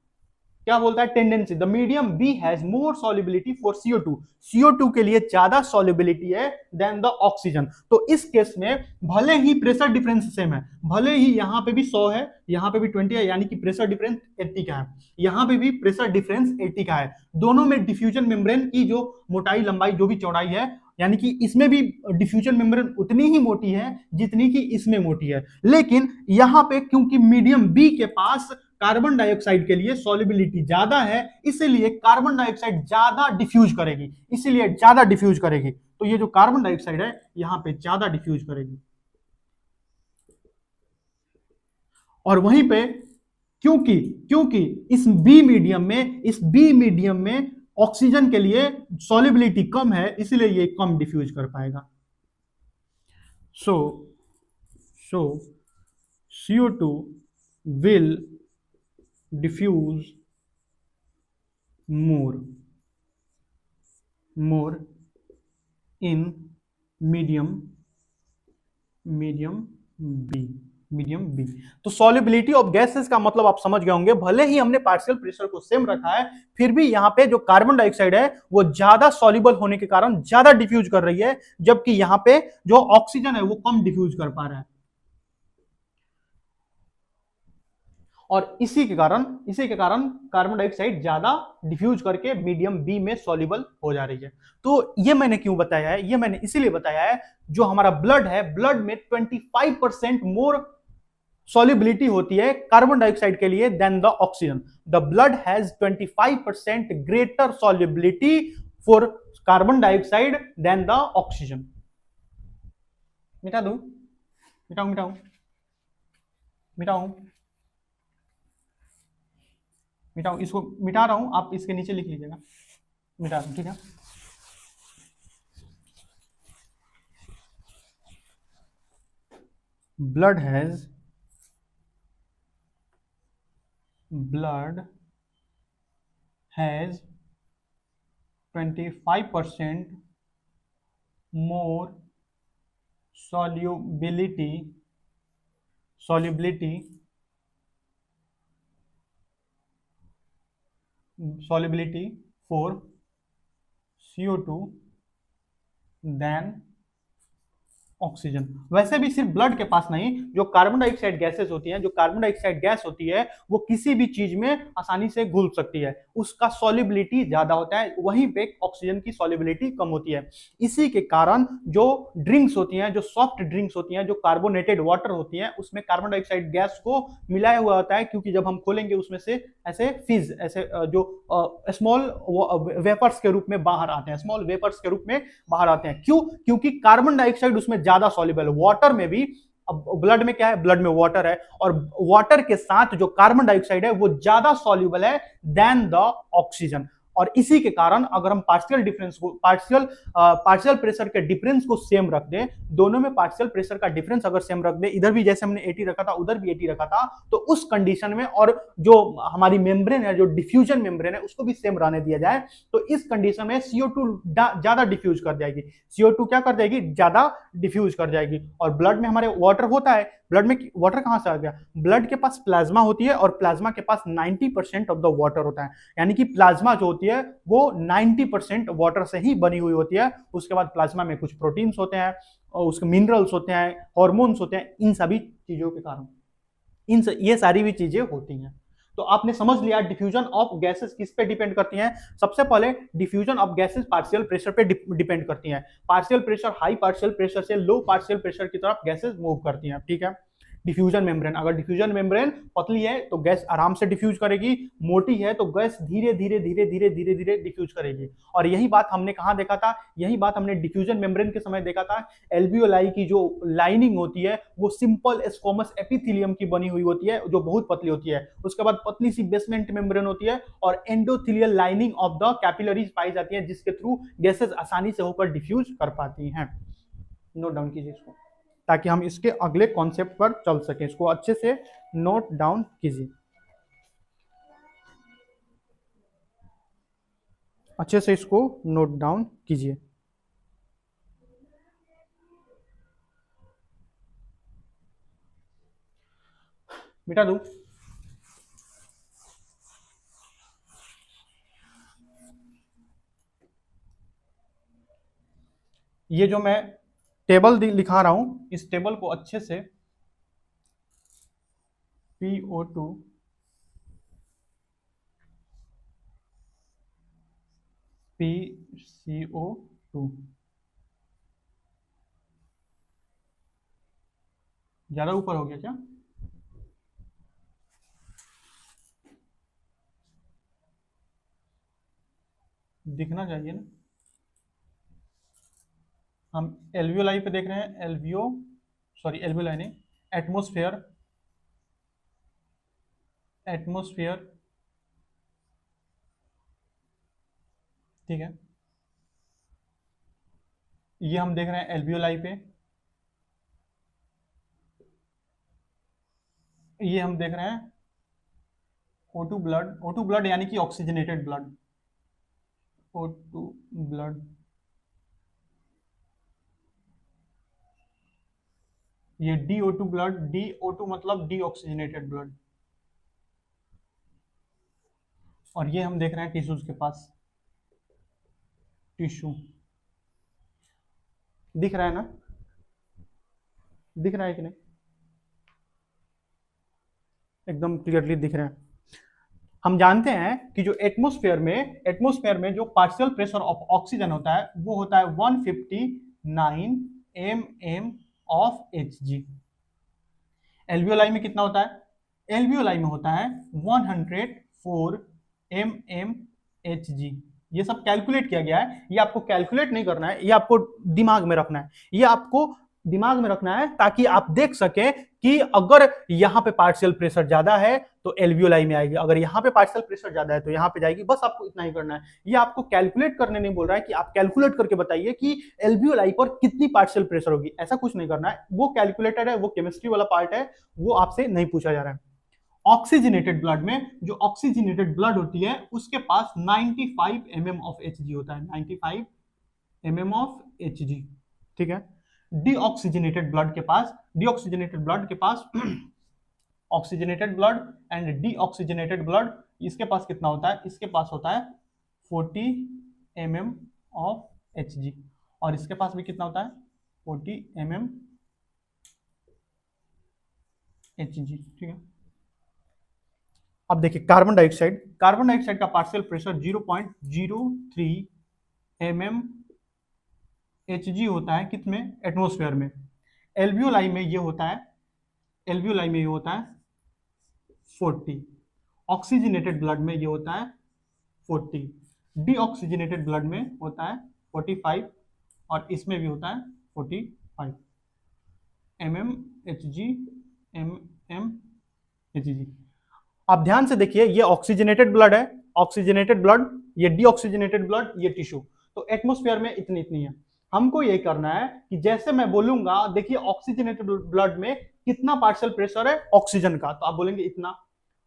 क्या बोलता है? Tendency, the medium B has more solubility for CO2 के लिए ज्यादा सॉल्युबिलिटी है देन द ऑक्सीजन। तो इस केस में भले ही प्रेशर डिफरेंस सेम है, भले ही यहां पे भी 100 है, यहां पे भी 20 है, यानी कि प्रेशर डिफरेंस 80 का है, यहां पे भी प्रेशर डिफरेंस 80 का है, दोनों में डिफ्यूजन मेम्ब्रेन की जो मोटाई, लंबाई, जो भी चौड़ाई है, यानी कि इसमें भी डिफ्यूजन मेम्ब्रेन उतनी ही मोटी है जितनी कि इसमें मोटी है। लेकिन यहां पे क्योंकि मीडियम बी के पास कार्बन डाइऑक्साइड के लिए सॉल्युबिलिटी ज्यादा है, इसलिए कार्बन डाइऑक्साइड ज्यादा डिफ्यूज करेगी, तो ये जो कार्बन डाइऑक्साइड है यहां पे ज्यादा डिफ्यूज करेगी। और वहीं पे क्योंकि इस बी मीडियम में ऑक्सीजन के लिए सॉल्युबिलिटी कम है, इसलिए ये कम डिफ्यूज कर पाएगा। सो CO2 will diffuse more in medium B। तो सॉल्युबिलिटी ऑफ गैसेस का मतलब आप समझ गए होंगे, भले ही हमने पार्शियल प्रेशर को सेम रखा है, फिर भी यहां पे जो कार्बन डाइऑक्साइड है वो ज्यादा सॉल्युबल होने के कारण ज्यादा डिफ्यूज कर रही है, जबकि यहां पे जो ऑक्सीजन है वो कम डिफ्यूज कर पा रहा है। और इसी के कारण कार्बन डाइऑक्साइड ज्यादा डिफ्यूज करके मीडियम बी में सॉल्युबल हो जा रही है। तो ये मैंने क्यों बताया है? ये मैंने इसीलिए बताया है, जो हमारा ब्लड है, ब्लड में 25% मोर सॉल्युबिलिटी होती है कार्बन डाइऑक्साइड के लिए than the oxygen. The blood has 25% greater solubility for carbon dioxide than the oxygen. मिटाऊं, इसको मिटा रहा हूं, आप इसके नीचे लिख लीजिएगा, मिटा रहा हूं, ठीक है। blood has 25% more solubility for CO2 than oxygen. वैसे भी सिर्फ ब्लड के पास नहीं, जो कार्बन डाइऑक्साइड गैसेस होती हैं, जो कार्बन डाइऑक्साइड गैस होती है, वो किसी भी चीज में आसानी से घुल सकती है, उसका सॉल्युबिलिटी ज्यादा होता है, वहीं पे ऑक्सीजन की सॉल्युबिलिटी कम होती है। इसी के कारण जो ड्रिंक्स होती हैं, जो सॉफ्ट ड्रिंक्स होती हैं, जो कार्बोनेटेड वाटर होती हैं, उसमें कार्बन डाइऑक्साइड गैस को मिलाया हुआ होता है, क्योंकि जब हम खोलेंगे उसमें से ऐसे फिज, ऐसे जो स्मॉल वेपर्स के रूप में बाहर आते हैं, स्मॉल वेपर्स के रूप में बाहर आते हैं। क्यों? क्योंकि कार्बन डाइऑक्साइड उसमें ज्यादा सॉल्युबल है। वाटर में भी, अब ब्लड में क्या है? ब्लड में वाटर है, और वाटर के साथ जो कार्बन डाइऑक्साइड है वो ज्यादा सॉल्युबल है देन द ऑक्सीजन। और इसी के कारण अगर हम पार्शियल प्रेशर के डिफरेंस को सेम रख दें, दोनों में पार्शियल प्रेशर का डिफरेंस अगर सेम रख दें, इधर भी जैसे हमने 80 रखा था उधर भी 80 रखा था, तो उस कंडीशन में, और जो हमारी मेम्ब्रेन है, जो डिफ्यूजन मेम्ब्रेन है, उसको भी सेम रहने दिया जाए, तो इस कंडीशन में CO2 ज्यादा डिफ्यूज कर जाएगी। CO2 क्या कर जाएगी? ज्यादा डिफ्यूज कर जाएगी। और ब्लड में हमारे वाटर होता है, ब्लड में वाटर कहाँ से आ गया? ब्लड के पास प्लाज्मा होती है और प्लाज्मा के पास 90% ऑफ द वाटर होता है, यानी कि प्लाज्मा जो होती है वो 90% वाटर से ही बनी हुई होती है। उसके बाद प्लाज्मा में कुछ प्रोटीन्स होते हैं और उसके मिनरल्स होते हैं, हार्मोन्स होते हैं, इन सभी चीजों के कारण ये सारी भी चीजें होती हैं। तो आपने समझ लिया डिफ्यूजन ऑफ गैसेस किस पे डिपेंड करती हैं। सबसे पहले diffusion of gases partial pressure पे डिपेंड करती हैं। Partial pressure high partial pressure से लो पार्शियल प्रेशर की तरफ गैसेस मूव करती हैं, ठीक है। डिफ्यूजन मेम्ब्रेन, अगर डिफ्यूजन मेम्ब्रेन पतली है तो गैस आराम से डिफ्यूज करेगी, मोटी है तो गैस धीरे धीरे धीरे धीरे धीरे धीरे डिफ्यूज करेगी। और यही बात हमने कहाँ देखा था? यही बात हमने डिफ्यूजन मेम्ब्रेन के समय देखा था। एल्वियोलाई की जो लाइनिंग होती है वो सिंपल स्क्वैमस एपिथेलियम की बनी हुई होती है जो बहुत पतली होती है। उसके बाद पतली सी बेसमेंट मेम्ब्रेन होती है और endothelial lining of the capillaries पाई जाती है जिसके थ्रू गैसेस आसानी से होकर डिफ्यूज कर पाती हैं। नोट डाउन कीजिए इसको ताकि हम इसके अगले कॉन्सेप्ट पर चल सकें। इसको अच्छे से नोट डाउन कीजिए, अच्छे से इसको नोट डाउन कीजिए। मिटा दूं? ये जो मैं टेबल लिखा रहा हूं, इस टेबल को अच्छे से PO2 PCO2 ज्यादा ऊपर हो गया क्या? दिखना चाहिए ना। हम एल्वियोलाई पे देख रहे हैं, एल्वियोलाई नहीं, एटमोस्फेयर, ठीक है। ये हम देख रहे हैं एल्वियोलाई पे, ये हम देख रहे हैं O2 ब्लड यानी कि ऑक्सीजनेटेड ब्लड, O2 ब्लड। ये DO2 ब्लड, DO2 मतलब डीऑक्सीजनेटेड ब्लड। और ये हम देख रहे हैं टिश्यूज के पास, टिश्यू दिख रहा है ना? दिख रहा है कि नहीं? एकदम क्लियरली दिख रहा है। हम जानते हैं कि जो एटमॉस्फेयर में जो पार्शियल प्रेशर ऑफ ऑक्सीजन होता है वो होता है 159 mm ऑफ Hg। एल्वियोलाई में कितना होता है? एल्वियोलाई में होता है 104 mm Hg। ये सब कैलकुलेट किया गया है, ये आपको कैलकुलेट नहीं करना है, ये आपको दिमाग में रखना है। ये आपको दिमाग में रखना है ताकि आप देख सके कि अगर यहां पे पार्शियल प्रेशर ज्यादा है तो एल्वियोलाई में आएगी, अगर यहां पे पार्शियल प्रेशर ज्यादा है तो यहां पे जाएगी। बस आपको इतना ही करना है। ये आपको कैलकुलेट करने नहीं बोल रहा है कि आप कैलकुलेट करके बताइए कि एल्वियोलाई पर कितनी पार्शियल प्रेशर होगी, ऐसा कुछ नहीं करना है। वो कैलकुलेटेड है, वो केमिस्ट्री वाला पार्ट है, वो आपसे नहीं पूछा जा रहा है। ऑक्सीजनेटेड ब्लड में जो ऑक्सीजनेटेड ब्लड होती है उसके पास 95 mm ऑफ Hg होता है, 95 mm ऑफ Hg, ठीक है। डीऑक्सीजनेटेड ब्लड के पास oxygenated blood and deoxygenated blood, इसके पास कितना होता है? इसके पास होता है 40 mm ऑफ Hg और इसके पास भी कितना होता है? 40 mm Hg, ठीक है। अब देखिए कार्बन डाइऑक्साइड का पार्शियल प्रेशर 0.03 mm Hg होता है, कितने? एटमॉस्फेयर में। एल्वियोलाई में ये होता है 40। ऑक्सीजनेटेड ब्लड में ये होता है 40, डीऑक्सीजनेटेड ब्लड में होता है 45 और इसमें भी होता है 45 mm Hg। आप ध्यान से देखिए, ये ऑक्सीजनेटेड ब्लड है, ये डीऑक्सीजनेटेड ब्लड, ये टिश्यू। तो एटमॉस्फेयर में इतनी है। हमको ये करना है कि जैसे मैं बोलूंगा, देखिए ऑक्सीजनेटेड ब्लड में कितना पार्शियल प्रेशर है ऑक्सीजन का, तो आप बोलेंगे इतना।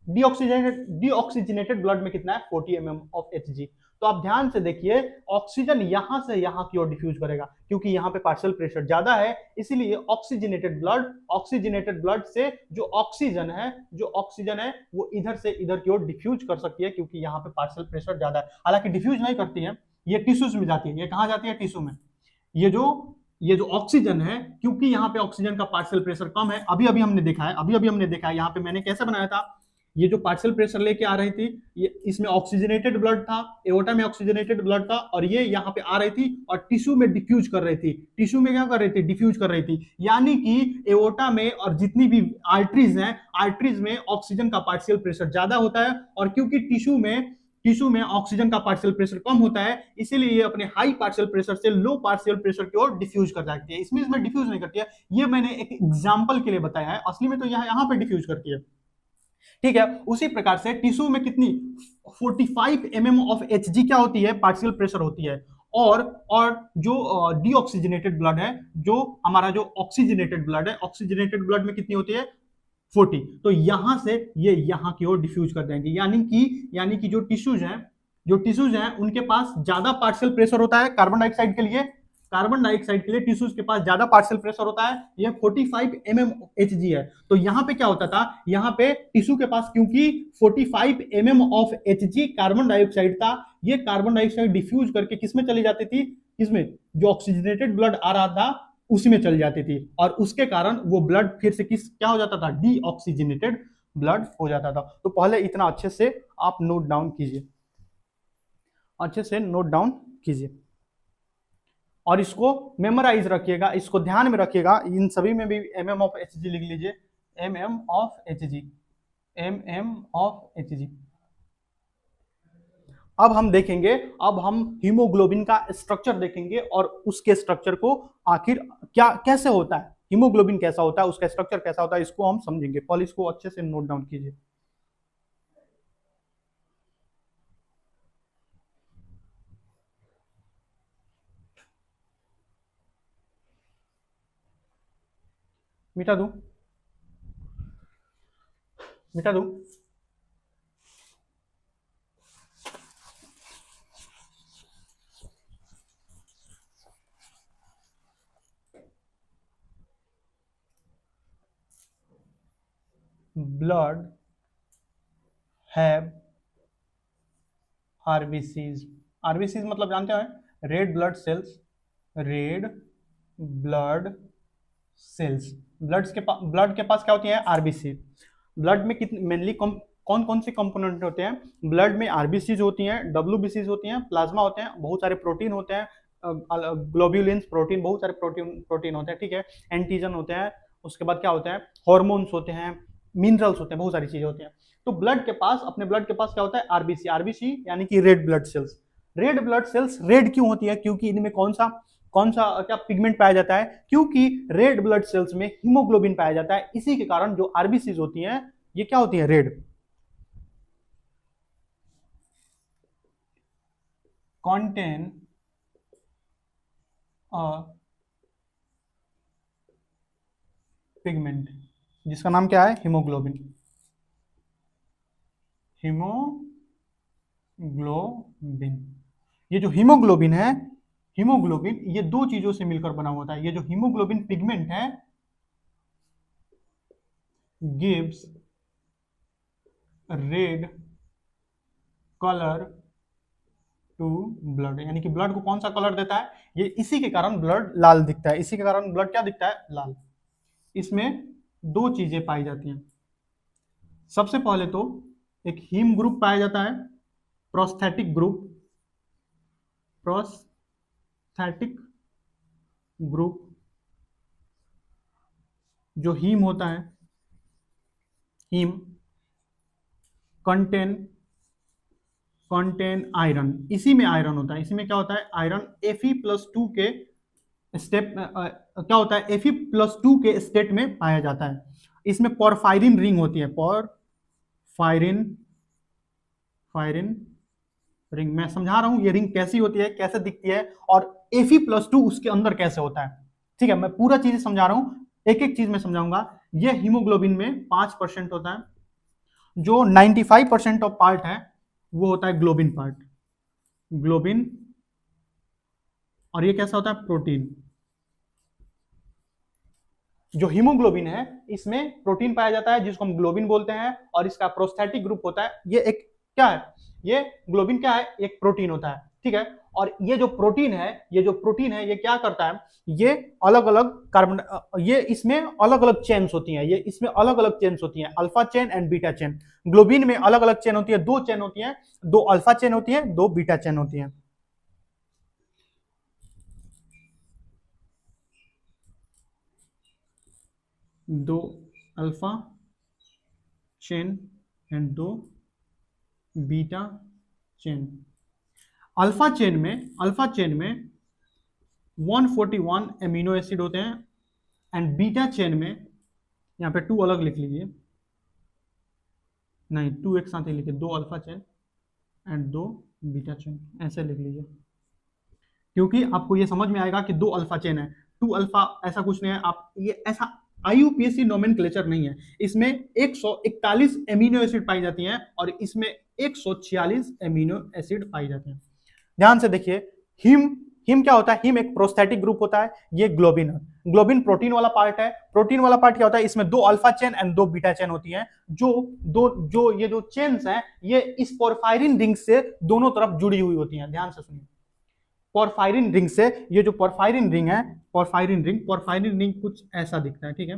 डीऑक्सीजनेटेड ब्लड में कितना है? 40 mm ऑफ Hg। तो आप ध्यान से देखिए, ऑक्सीजन यहां से यहां की ओर डिफ्यूज करेगा, क्योंकि यहाँ पे पार्शियल प्रेशर ज्यादा है, इसीलिए ऑक्सीजनेटेड ब्लड से जो ऑक्सीजन है वो इधर से इधर की ओर डिफ्यूज कर सकती है, क्योंकि यहाँ पे पार्शियल प्रेशर ज्यादा है। हालांकि डिफ्यूज नहीं करती है, ये टिश्यूज में जाती है। ये कहाँ जाती है? टिश्यू में। ये जो ऑक्सीजन है, क्योंकि यहाँ पे ऑक्सीजन का पार्शियल प्रेशर कम है, अभी अभी हमने देखा है, यहाँ पे मैंने कैसे बनाया था, ये जो पार्शियल प्रेशर लेके आ रही थी, ये इसमें ऑक्सीजनेटेड ब्लड था, एओर्टा में ऑक्सीजनेटेड ब्लड था, और ये यहाँ पे आ रही थी और टिश्यू में डिफ्यूज कर रही थी। टिश्यू में क्या कर रही थी? डिफ्यूज कर रही थी। यानी कि एओर्टा में और जितनी भी आर्टरीज हैं, आर्टरीज में ऑक्सीजन का पार्शियल प्रेशर ज्यादा होता है, और क्योंकि टिश्यू में ऑक्सीजन का पार्शियल प्रेशर कम होता है, इसीलिए ये अपने हाई पार्शियल प्रेशर से लो पार्शियल प्रेशर की ओर डिफ्यूज कर जाती है। इसमें डिफ्यूज नहीं करती है, ये मैंने एक एग्जांपल के लिए बताया है, असली में तो यहाँ पे डिफ्यूज करती है। ठीक है, उसी प्रकार से टिश्यू में कितनी 45 mm ऑफ Hg क्या होती है? पार्शियल प्रेशर होती है। और जो डीऑक्सीजनेटेड ब्लड है, जो हमारा जो ऑक्सीजनेटेड ब्लड में कितनी होती है? 40। तो यहां से ये यहां की ओर डिफ्यूज कर देंगे, यानी कि जो टिश्यूज हैं उनके पास ज्यादा पार्शियल प्रेशर होता है। कार्बन डाइऑक्साइड के लिए टिश्यूज के पास ज्यादा पार्शियल प्रेशर होता है, ये 45 mm Hg है। तो यहाँ पे क्या होता था? यहाँ पे टिश्यू के पास क्योंकि 45 mm of Hg carbon dioxide था, ये कार्बन डाइऑक्साइड डिफ्यूज करके किसमें चली जाती थी? किसमें? जो ऑक्सीजनेटेड ब्लड आ रहा था उसमें चली जाती थी, और उसके कारण वो ब्लड फिर से क्या हो जाता था? डीऑक्सीजनेटेड ब्लड हो जाता था। तो पहले इतना अच्छे से आप नोट डाउन कीजिए, और इसको मेमोराइज रखिएगा, इसको ध्यान में रखिएगा। इन सभी में भी mm ऑफ Hg लिख लीजिए, mm ऑफ Hg। अब हम हीमोग्लोबिन का स्ट्रक्चर देखेंगे, और उसके स्ट्रक्चर को आखिर कैसे होता है, हीमोग्लोबिन कैसा होता है, उसका स्ट्रक्चर कैसा होता है, इसको हम समझेंगे। पहले इसको अच्छे से नोट डाउन कीजिए। मिटा दूं? Blood have RBCs. आरबीसीज मतलब जानते हैं? Red blood cells. ब्लड के पास क्या होती है? आरबीसी। ब्लड में कितने मेनली कौन कौन से कंपोनेंट होते हैं? ब्लड में आरबीसीज होती हैं, डब्ल्यूबीसीज होती हैं, प्लाज्मा होते हैं, बहुत सारे प्रोटीन होते हैं, ग्लोब्यूलिन्स प्रोटीन, बहुत सारे प्रोटीन होते हैं। ठीक है, एंटीजन होते हैं, उसके बाद क्या होते हैं? हॉर्मोन्स होते हैं, मिनरल्स होते हैं, बहुत सारी चीजें होती हैं। तो अपने ब्लड के पास क्या होता है? आरबीसी यानी कि रेड ब्लड सेल्स। रेड क्यों होती है? क्योंकि इनमें कौन सा क्या पिगमेंट पाया जाता है? क्योंकि रेड ब्लड सेल्स में हीमोग्लोबिन पाया जाता है, इसी के कारण जो आरबीसीज होती हैं ये क्या होती है? रेड। कंटेन पिगमेंट जिसका नाम क्या है? हीमोग्लोबिन। ये जो हीमोग्लोबिन है, ये दो चीजों से मिलकर बना होता है। ये जो हीमोग्लोबिन पिगमेंट है gives red colour to blood, यानी कि ब्लड को कौन सा कलर देता है? ये इसी के कारण ब्लड लाल दिखता है। इसी के कारण ब्लड क्या दिखता है? लाल। इसमें दो चीजें पाई जाती हैं। सबसे पहले तो एक हीम ग्रुप पाया जाता है, प्रोस्थेटिक ग्रुप जो हीम होता है, हीम कंटेन आयरन। इसी में आयरन होता है। इसी में क्या होता है? आयरन Fe+2 के स्टेप क्या होता है? Fe+2 के स्टेट में पाया जाता है। इसमें पोरफायरिन रिंग होती है, पोरफायरिन रिंग। मैं समझा रहा हूं ये रिंग कैसी होती है, कैसे दिखती है, और Fe+2 उसके अंदर कैसे होता है। ठीक है, मैं पूरा चीज समझा रहा हूं, एक एक चीज में समझाऊंगा। ये हीमोग्लोबिन में 5% होता है। जो 95% ऑफ पार्ट है वो होता है ग्लोबिन पार्ट। ग्लोबिन, और ये कैसा होता है, प्रोटीन। जो हीमोग्लोबिन है इसमें प्रोटीन पाया जाता है जिसको हम ग्लोबिन बोलते हैं, और इसका प्रोस्थेटिक ग्रुप होता है। ये एक क्या है, ये ग्लोबिन क्या है, एक प्रोटीन होता है, ठीक है। और ये जो प्रोटीन है, ये क्या करता है, ये अलग अलग कार्बन, ये इसमें अलग अलग चेन्स होती हैं, ये इसमें अलग अलग चेन्स होती हैं, alpha chain and beta chain. Globin में अलग अलग चेन होती है, दो चेन होती है, दो अल्फा चेन होती है, दो बीटा चेन होती है। दो अल्फा चेन एंड दो बीटा चेन। अल्फा चेन में 141 एमिनो एसिड होते हैं, एंड बीटा चेन में, यहां पे 2 अलग लिख लीजिए, नहीं 2 एक साथ ही लिखिए, 2 alpha chain and 2 beta chain, ऐसे लिख लीजिए, क्योंकि आपको ये समझ में आएगा कि 2 अल्फा चेन है, 2 अल्फा ऐसा कुछ नहीं है। आप ये ऐसा आईयूपीएसी नोमेनक्लेचर नहीं है। इसमें 141 एमिनो एसिड पाई जाती हैं, और इसमें 146 एमिनो एसिड पाई जाते हैं। ध्यान से देखिए, हिम हिम क्या होता है, हिम एक प्रोस्थेटिक ग्रुप होता है। ये ग्लोबिन है, ग्लोबिन प्रोटीन वाला पार्ट है। प्रोटीन वाला पार्ट क्या होता है, इसमें 2 alpha chain and 2 beta chain होती हैं, ये जो चेन्स हैं ये इस पोरफायरिन रिंग से दोनों तरफ जुड़ी हुई होती हैं। ध्यान से सुनिए, पोरफायरिन रिंग से, ये जो पोरफायरिन रिंग है, पोरफायरिन रिंग कुछ ऐसा दिखता है, ठीक है।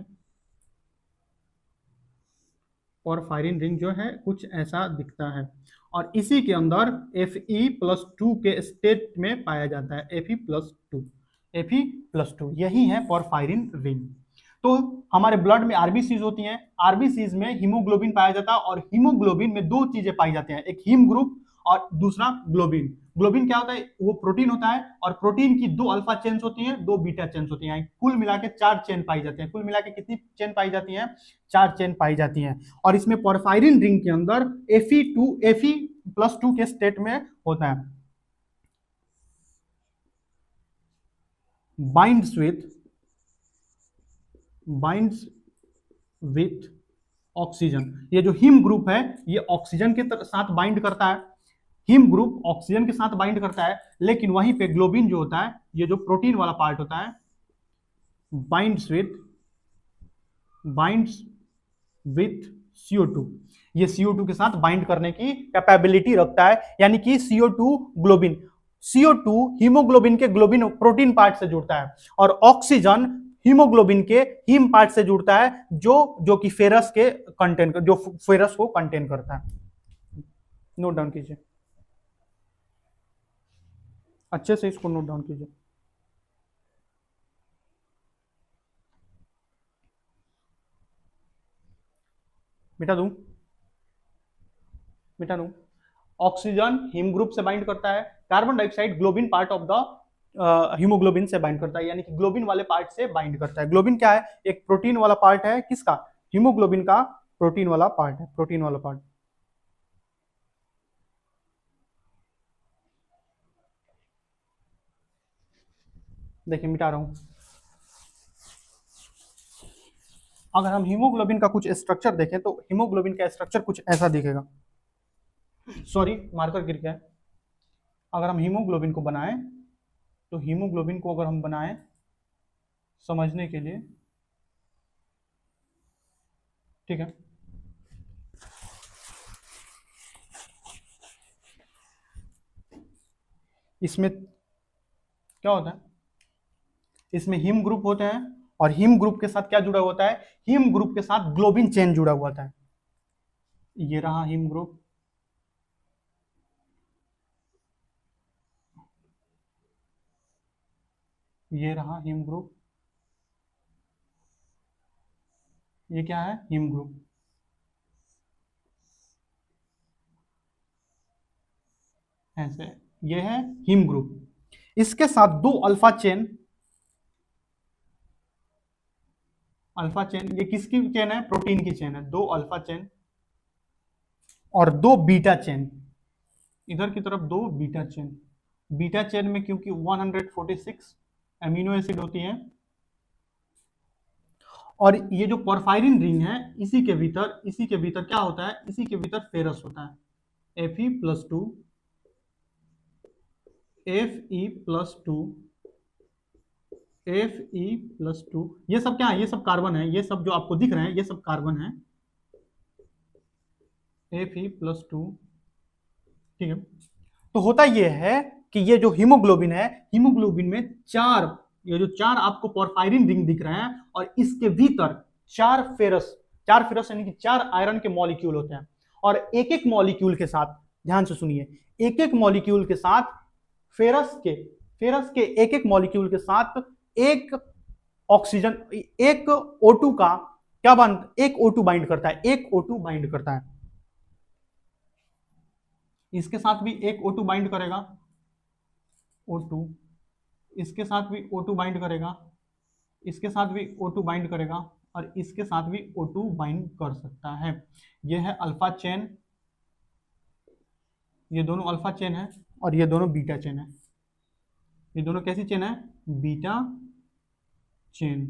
पोरफायरिन रिंग जो है कुछ ऐसा दिखता है, और इसी के अंदर Fe+2 के स्टेट में पाया जाता है, Fe+2 यही है पोरफायरिन रिंग। तो हमारे ब्लड में आरबीसीज होती हैं, आरबीसीज में हीमोग्लोबिन पाया जाता है, और हीमोग्लोबिन में 2 चीजें पाई जाती हैं, एक हीम ग्रुप और दूसरा ग्लोबिन। ग्लोबिन क्या होता है, वो प्रोटीन होता है, और प्रोटीन की 2 अल्फा चेन्स होती हैं, 2 बीटा चेन्स होती हैं, कुल मिला के 4 चेन पाई जाती हैं। कुल मिला के कितनी चेन पाई जाती हैं, 4 चेन पाई जाती हैं। और इसमें पोरफायरिन रिंग के अंदर Fe+2 के स्टेट में होता है। Binds with oxygen. ये जो हीम ग्रुप है ये ऑक्सीजन के साथ बाइंड करता है, हीम ग्रुप ऑक्सीजन के साथ बाइंड करता है, लेकिन वहीं पे ग्लोबिन जो होता है, ये जो प्रोटीन वाला पार्ट होता है, बाइंड्स विथ CO2। ये CO2 के साथ बाइंड करने की कैपेबिलिटी रखता है, यानी कि CO2 हीमोग्लोबिन के ग्लोबिन प्रोटीन पार्ट से जुड़ता है, और ऑक्सीजन हीमोग्लोबिन के हीम पार्ट से जुड़ता है, जो कि फेरस को कंटेन करता है। नोट डाउन कीजिए, अच्छे से इसको नोट डाउन कीजिए। मिटा दूं। ऑक्सीजन हीम ग्रुप से बाइंड करता है, carbon dioxide globin part of the haemoglobin से बाइंड करता है, यानी कि ग्लोबिन वाले पार्ट से बाइंड करता है। ग्लोबिन क्या है, एक प्रोटीन वाला पार्ट है, किसका, हीमोग्लोबिन का प्रोटीन वाला पार्ट है, प्रोटीन वाला पार्ट। देखिए मिटा रहा हूं। अगर हम हीमोग्लोबिन का कुछ स्ट्रक्चर देखें तो हीमोग्लोबिन का स्ट्रक्चर कुछ ऐसा दिखेगा। सॉरी, मार्कर गिर गया है। अगर हम हीमोग्लोबिन को बनाएं, तो हीमोग्लोबिन को अगर हम बनाएं समझने के लिए, ठीक है, इसमें क्या होता है, इसमें हीम ग्रुप होते हैं, और हीम ग्रुप के साथ क्या जुड़ा होता है, हीम ग्रुप के साथ ग्लोबिन चेन जुड़ा हुआ होता है। ये रहा हीम ग्रुप, ये रहा हीम ग्रुप, ये क्या है, हीम ग्रुप। ऐसे ये है हीम ग्रुप। इसके साथ 2 अल्फा चेन, ये किसकी चेन है, प्रोटीन की चेन है, 2 अल्फा चेन और 2 बीटा चेन, इधर की तरफ 2 बीटा चेन। बीटा चेन में क्योंकि 146 एमिनो एसिड होती हैं, और ये जो पोरफायरिन रिंग है इसी के भीतर क्या होता है, इसी के भीतर फेरस होता है, Fe+2 Fe+2, Fe+2, ये सब क्या है? ये सब कार्बन है, ये सब जो आपको दिख रहे हैं ये सब कार्बन है, Fe+2, ठीक है। तो होता ये है कि ये जो हीमोग्लोबिन है, हीमोग्लोबिन में ये जो चार आपको पोरफायरिन रिंग दिख रहे हैं और इसके भीतर चार फेरस यानी कि चार आयरन के मॉलिक्यूल होते हैं। और एक एक मॉलिक्यूल के साथ, ध्यान से सुनिए, एक एक मॉलिक्यूल के साथ फेरस के एक एक मॉलिक्यूल के साथ एक ऑक्सीजन, एक O2 का क्या एक O2 बाइंड करता है, एक O2 बाइंड करता है। इसके साथ भी एक O2 बाइंड करेगा, O2, इसके साथ भी O2 बाइंड करेगा, इसके साथ भी O2 बाइंड करेगा और इसके साथ भी O2 बाइंड कर सकता है। यह है अल्फा चेन, ये दोनों अल्फा चेन है और ये दोनों बीटा चेन है। ये दोनों कैसी चेन है? बीटा चेन,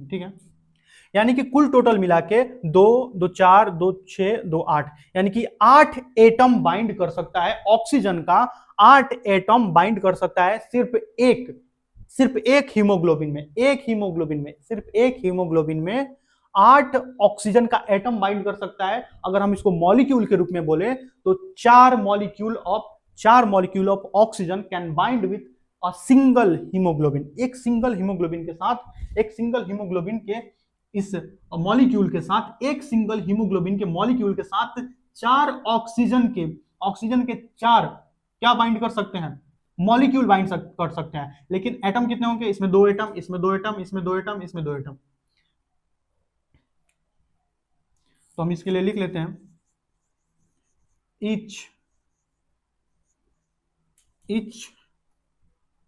ठीक है। यानी कि कुल टोटल मिला के 2, 2, 4, 2, 6, 2, 8, यानी कि 8 एटम बाइंड कर सकता है ऑक्सीजन का, 8 एटम बाइंड कर सकता है सिर्फ एक हीमोग्लोबिन में, सिर्फ एक हीमोग्लोबिन में 8 ऑक्सीजन का एटम बाइंड कर सकता है। अगर हम इसको मॉलिक्यूल के रूप में बोले तो 4 molecule of oxygen can bind with a single haemoglobin. एक सिंगल हीमोग्लोबिन के इस मॉलिक्यूल के साथ, एक सिंगल हीमोग्लोबिन के मॉलिक्यूल के साथ 4 ऑक्सीजन के 4 क्या बाइंड कर सकते हैं? मॉलिक्यूल बाइंड कर सकते हैं। लेकिन एटम कितने होंगे? इसमें 2 एटम, इसमें 2 एटम, इसमें 2 एटम, इसमें 2 एटम। तो हम इसके लिए लिख लेते हैं each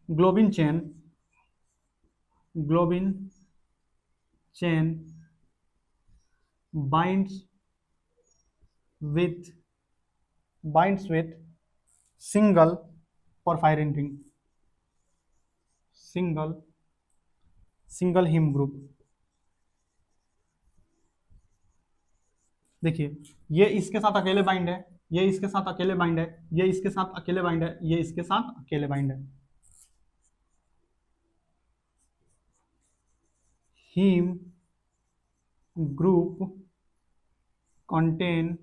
globin chain binds with single porphyrin ring, single heme group। देखिए, ये इसके साथ अकेले बाइंड है, ये इसके साथ अकेले बाइंड है, ये इसके साथ अकेले बाइंड है, ये इसके साथ अकेले बाइंड है। Haem group contain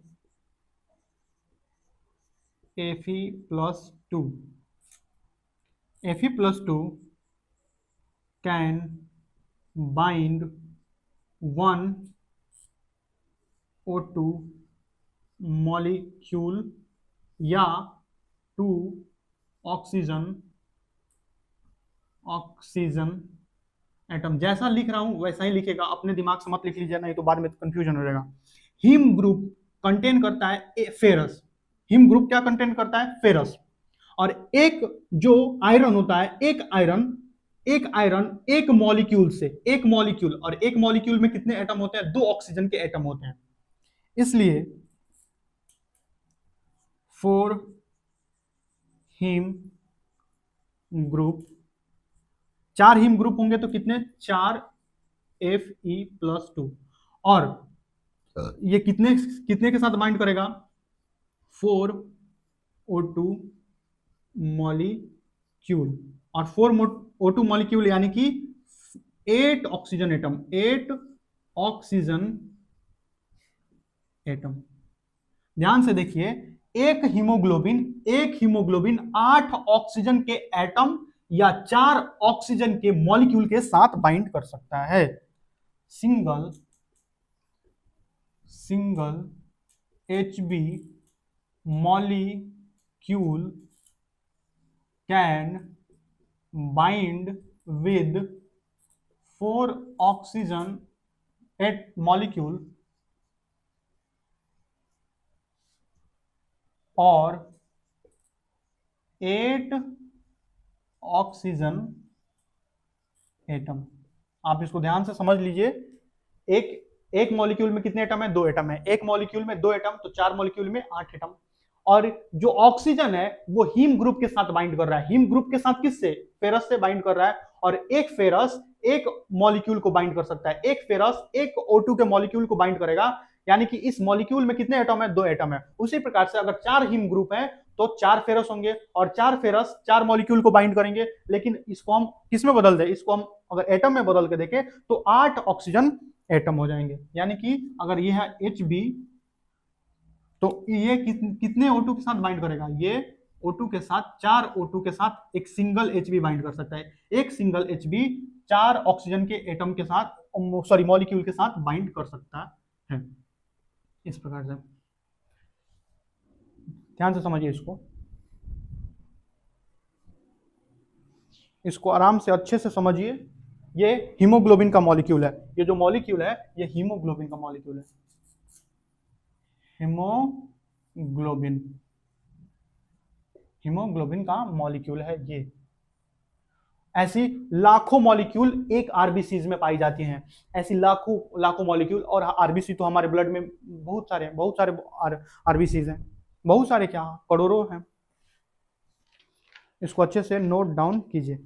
Fe+2, Fe+2 can bind 1 O2 molecule या 2 ऑक्सीजन एटम। जैसा लिख रहा हूं वैसा ही लिखेगा, अपने दिमाग से मत लिख लीजिए, नहीं तो बाद में कंफ्यूजन हो जाएगा। हीम ग्रुप कंटेन करता है फेरस, हीम ग्रुप क्या कंटेन करता है? फेरस। और एक जो आयरन होता है, एक आयरन एक मॉलिक्यूल, और एक मॉलिक्यूल में कितने एटम होते हैं? 2 ऑक्सीजन के एटम होते हैं। इसलिए 4 हीम ग्रुप, 4 हीम ग्रुप होंगे तो कितने? 4 Fe+2। और ये कितने के साथ बाइंड करेगा? 4 O2 मॉलिक्यूल, और 4 O2 मॉलिक्यूल यानी कि 8 ऑक्सीजन एटम। ध्यान से देखिए, एक हीमोग्लोबिन 8 ऑक्सीजन के एटम या 4 ऑक्सीजन के मॉलिक्यूल के साथ बाइंड कर सकता है। Single HB molecule can bind with 4 oxygen molecule और 8 ऑक्सीजन एटम। आप इसको ध्यान से समझ लीजिए, एक मॉलिक्यूल में कितने एटम है? 2 एटम है। एक मॉलिक्यूल में 2 एटम तो 4 मॉलिक्यूल में 8 एटम। और जो ऑक्सीजन है वो हीम ग्रुप के साथ बाइंड कर रहा है। हीम ग्रुप के साथ किससे? फेरस से बाइंड कर रहा है। और एक फेरस एक मॉलिक्यूल को बाइंड कर सकता है, एक फेरस एक O2 के मॉलिक्यूल को बाइंड करेगा, यानी कि इस मॉलिक्यूल में कितने एटम है? 2 एटम है। उसी प्रकार से अगर 4 हीम ग्रुप है तो 4 फेरस होंगे और 4 फेरस 4 मॉलिक्यूल को बाइंड करेंगे। लेकिन इसको हम किस में बदल दें, इसको हम अगर एटम में बदल के देखें तो 8 ऑक्सीजन एटम हो जाएंगे। यानी कि अगर ये है Hb तो ये कितने O2 के साथ बाइंड करेगा, ये O2 के साथ 4 O2 के साथ एक सिंगल Hb बाइंड कर सकता है। एक सिंगल Hb 4 ऑक्सीजन के एटम के साथ, सॉरी मॉलिक्यूल के साथ बाइंड कर सकता है। इस प्रकार से ध्यान से समझिए इसको आराम से अच्छे से समझिए। ये हीमोग्लोबिन का मॉलिक्यूल है, ये जो मॉलिक्यूल है ये हीमोग्लोबिन का मॉलिक्यूल है। हीमोग्लोबिन का मॉलिक्यूल है ये। ऐसी लाखों मॉलिक्यूल एक आरबीसीज में पाई जाती हैं, ऐसी लाखों मॉलिक्यूल। और आरबीसी तो हमारे ब्लड में बहुत सारे आरबीसीज हैं, बहुत सारे क्या करोड़ों हैं। इसको अच्छे से नोट डाउन कीजिए,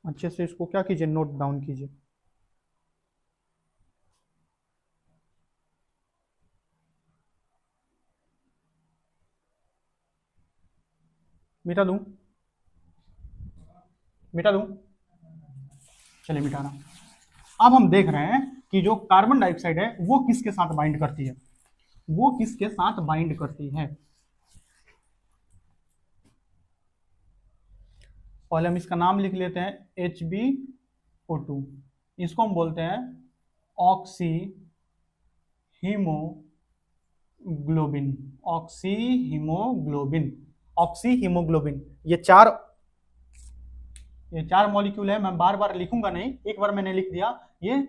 अच्छे से इसको क्या कीजिए, नोट डाउन कीजिए। मिटा दूं, चलिए मिटा रहा। अब हम देख रहे हैं कि जो कार्बन डाइऑक्साइड है वो किसके साथ बाइंड करती है, पहले हम इसका नाम लिख लेते हैं HbO2। इसको हम बोलते हैं ऑक्सी हीमोग्लोबिन। ये चार मॉलिक्यूल है। मैं बार बार लिखूंगा नहीं, एक बार मैंने लिख दिया। ये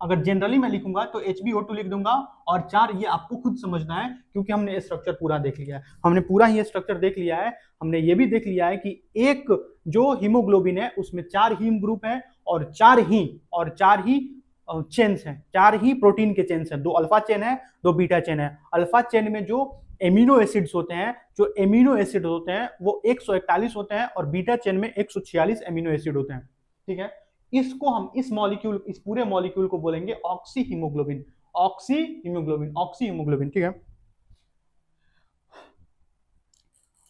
अगर जनरली मैं लिखूंगा तो HbO2 लिख दूंगा और 4 ये आपको खुद समझना है, क्योंकि हमने स्ट्रक्चर पूरा देख लिया है। हमने पूरा ही स्ट्रक्चर देख लिया है। हमने ये भी देख लिया है कि एक जो हीमोग्लोबिन है उसमें 4 हीम ग्रुप है और चार ही चेन्स हैं, 4 ही प्रोटीन के चेन्स हैं। 2 अल्फा चेन है, 2 बीटा चेन है। अल्फा चेन में जो एमिनो एसिड्स होते हैं, वो 141 होते हैं और बीटा चेन में 146 एमिनो एसिड होते हैं। ठीक है, इसको हम इस पूरे मॉलिक्यूल को बोलेंगे ऑक्सी हीमोग्लोबिन। ठीक है।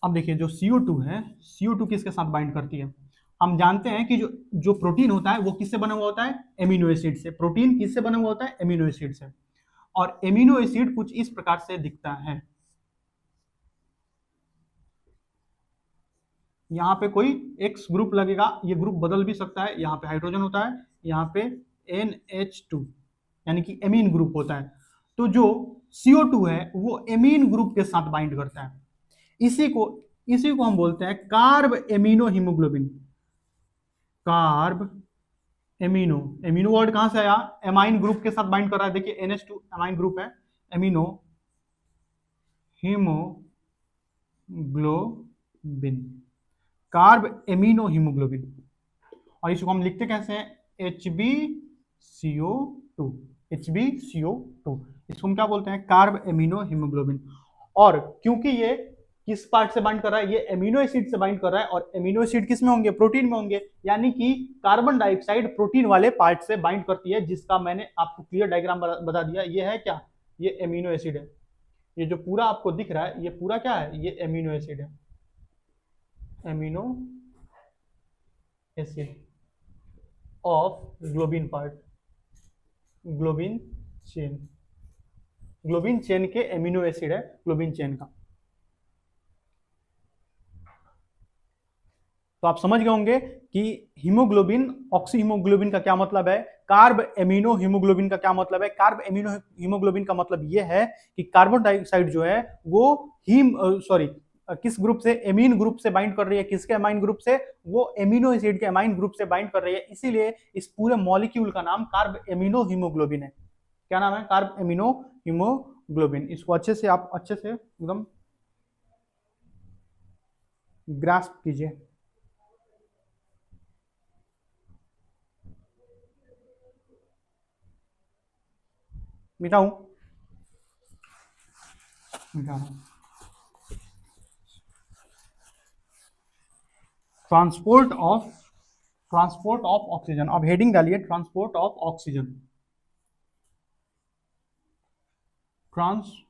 अब देखिए जो CO2 है, CO2 किसके साथ बाइंड करती है। हम जानते हैं कि जो प्रोटीन होता है वो किससे बना हुआ होता है, एमिनो एसिड से। प्रोटीन किससे बना हुआ होता है, एमिनो एसिड से। और एमिनो एसिड कुछ इस प्रकार से दिखता है। यहाँ पे कोई X ग्रुप लगेगा, ये ग्रुप बदल भी सकता है। यहाँ पे हाइड्रोजन होता है, यहाँ पे NH2 यानी कि एमीन ग्रुप होता है। तो जो CO2 है वो एमीन ग्रुप के साथ बाइंड करता है। इसी को हम बोलते हैं carb amino haemoglobin. Amino word कहां से आया, एमाइन ग्रुप के साथ बाइंड कर रहा है। देखिए NH2 एमाइन ग्रुप है, amino haemoglobin, carb amino haemoglobin. और इसको हम लिखते कैसे हैं, HbCO2। इसको हम क्या बोलते हैं, कार्ब एमिनो हीमोग्लोबिन। और क्योंकि ये किस पार्ट से बाइंड कर रहा है, ये एमिनो एसिड से बाइंड कर रहा है। और एमिनो एसिड किस में होंगे, प्रोटीन में होंगे। यानी कि कार्बन डाइऑक्साइड प्रोटीन वाले पार्ट से बाइंड करती है, जिसका मैंने आपको क्लियर डायग्राम बता दिया। ये है क्या, ये एमिनो एसिड है। ये जो पूरा आपको दिख रहा है ये पूरा क्या है, ये एमिनो एसिड है। Amino acid of globin part, globin chain के एमिनो एसिड है, ग्लोबिन चेन का। तो आप समझ गए होंगे कि हीमोग्लोबिन, ऑक्सी हीमोग्लोबिन का क्या मतलब है, कार्ब एमिनो हीमोग्लोबिन का क्या मतलब है। कार्ब एमिनो हीमोग्लोबिन का मतलब यह है कि कार्बन डाइऑक्साइड जो है वो किस ग्रुप से, एमीन ग्रुप से बाइंड कर रही है। किसके एमाइन ग्रुप से, वो एमिनो एसिड के एमाइन ग्रुप से बाइंड कर रही है। इसीलिए इस पूरे मॉलिक्यूल का नाम कार्ब एमिनो हीमोग्लोबिन है। क्या नाम है, कार्ब एमिनो हीमोग्लोबिन। इसको अच्छे से आप एकदम ग्रास्प कीजिए। मिटाऊं, ट्रांसपोर्ट ऑफ ऑक्सीजन। अब हेडिंग डालिए, transport of oxygen. Transport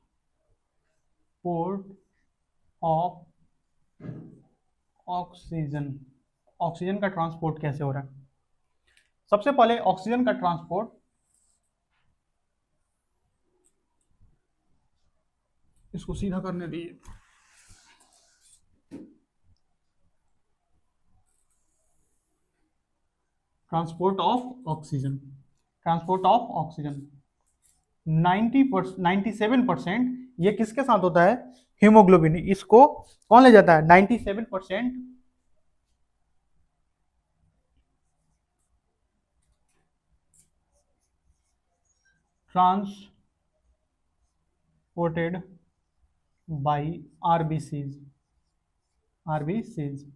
of oxygen, oxygen का ट्रांसपोर्ट कैसे हो रहा है। सबसे पहले ऑक्सीजन का ट्रांसपोर्ट, इसको सीधा करने दीजिए। Transport of oxygen, transport of oxygen 97% ये किसके साथ होता है, हीमोग्लोबिन। इसको कौन ले जाता है, 97% ट्रांसपोर्टेड बाई आरबीसीज, आरबीसीज।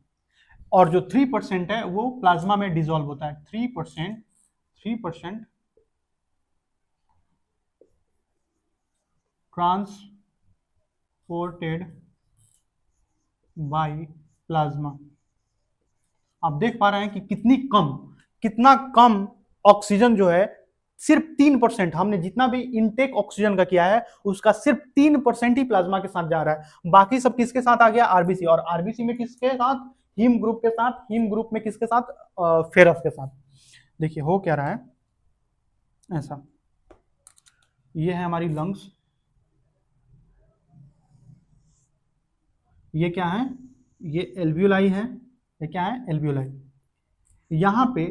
और जो 3% है वो प्लाज्मा में डिसॉल्व होता है। 3% ट्रांसपोर्टेड बाय प्लाज्मा। आप देख पा रहे हैं कि कितना कम ऑक्सीजन जो है, सिर्फ 3%। हमने जितना भी इनटेक ऑक्सीजन का किया है उसका सिर्फ 3% ही प्लाज्मा के साथ जा रहा है, बाकी सब किसके साथ आ गया, आरबीसी। और आरबीसी में किसके साथ, हीम ग्रुप के साथ। हीम ग्रुप में किसके साथ, फेरस के साथ। देखिए हो क्या रहा है ऐसा, ये है हमारी लंग्स, ये क्या है, ये एल्वियोलाई है, ये क्या है, एल्वियोलाई। यहां पे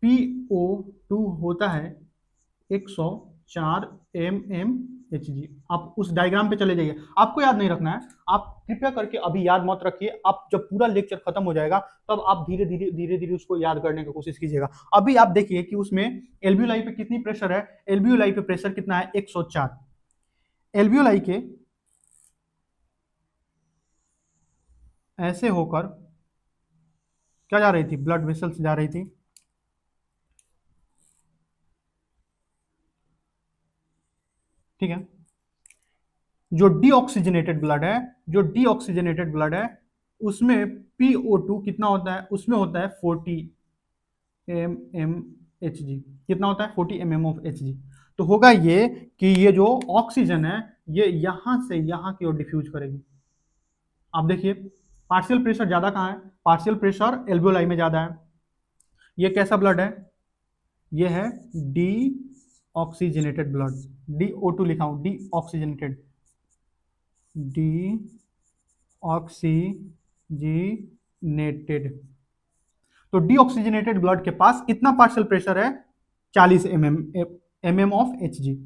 PO2 होता है 104 mmHg। आप उस डायग्राम पे चले जाइए, आपको याद नहीं रखना है, आप कृपया करके अभी याद मत रखिए। आप जब पूरा लेक्चर खत्म हो जाएगा तब आप धीरे धीरे उसको याद करने की कोशिश कीजिएगा। अभी आप देखिए कि उसमें एल्वियोलाई पे कितनी प्रेशर है, एल्वियोलाई पे प्रेशर कितना है, 104। एल्वियोलाई के ऐसे होकर क्या जा रही थी, ब्लड वेसल्स जा रही थी। ठीक है, जो डीऑक्सीजनेटेड ब्लड है, जो डीऑक्सीजनेटेड ब्लड है उसमें PO2 कितना होता है, उसमें होता है 40 mmHg। कितना होता है, 40 mmHg। तो होगा ये कि ये जो ऑक्सीजन है ये यहां से यहां की ओर डिफ्यूज करेगी। आप देखिए पार्शियल प्रेशर ज्यादा कहां है, पार्शियल प्रेशर एल्वियोलाई में ज्यादा है। ये कैसा ब्लड है, ये है डी ऑक्सीजनेटेड ब्लड, DO2 लिखा हूं, डी ऑक्सीजनेटेड, डी ऑक्सीजनेटेड। तो डीऑक्सीजनेटेड ब्लड के पास कितना पार्शियल प्रेशर है, 40 mm ऑफ Hg।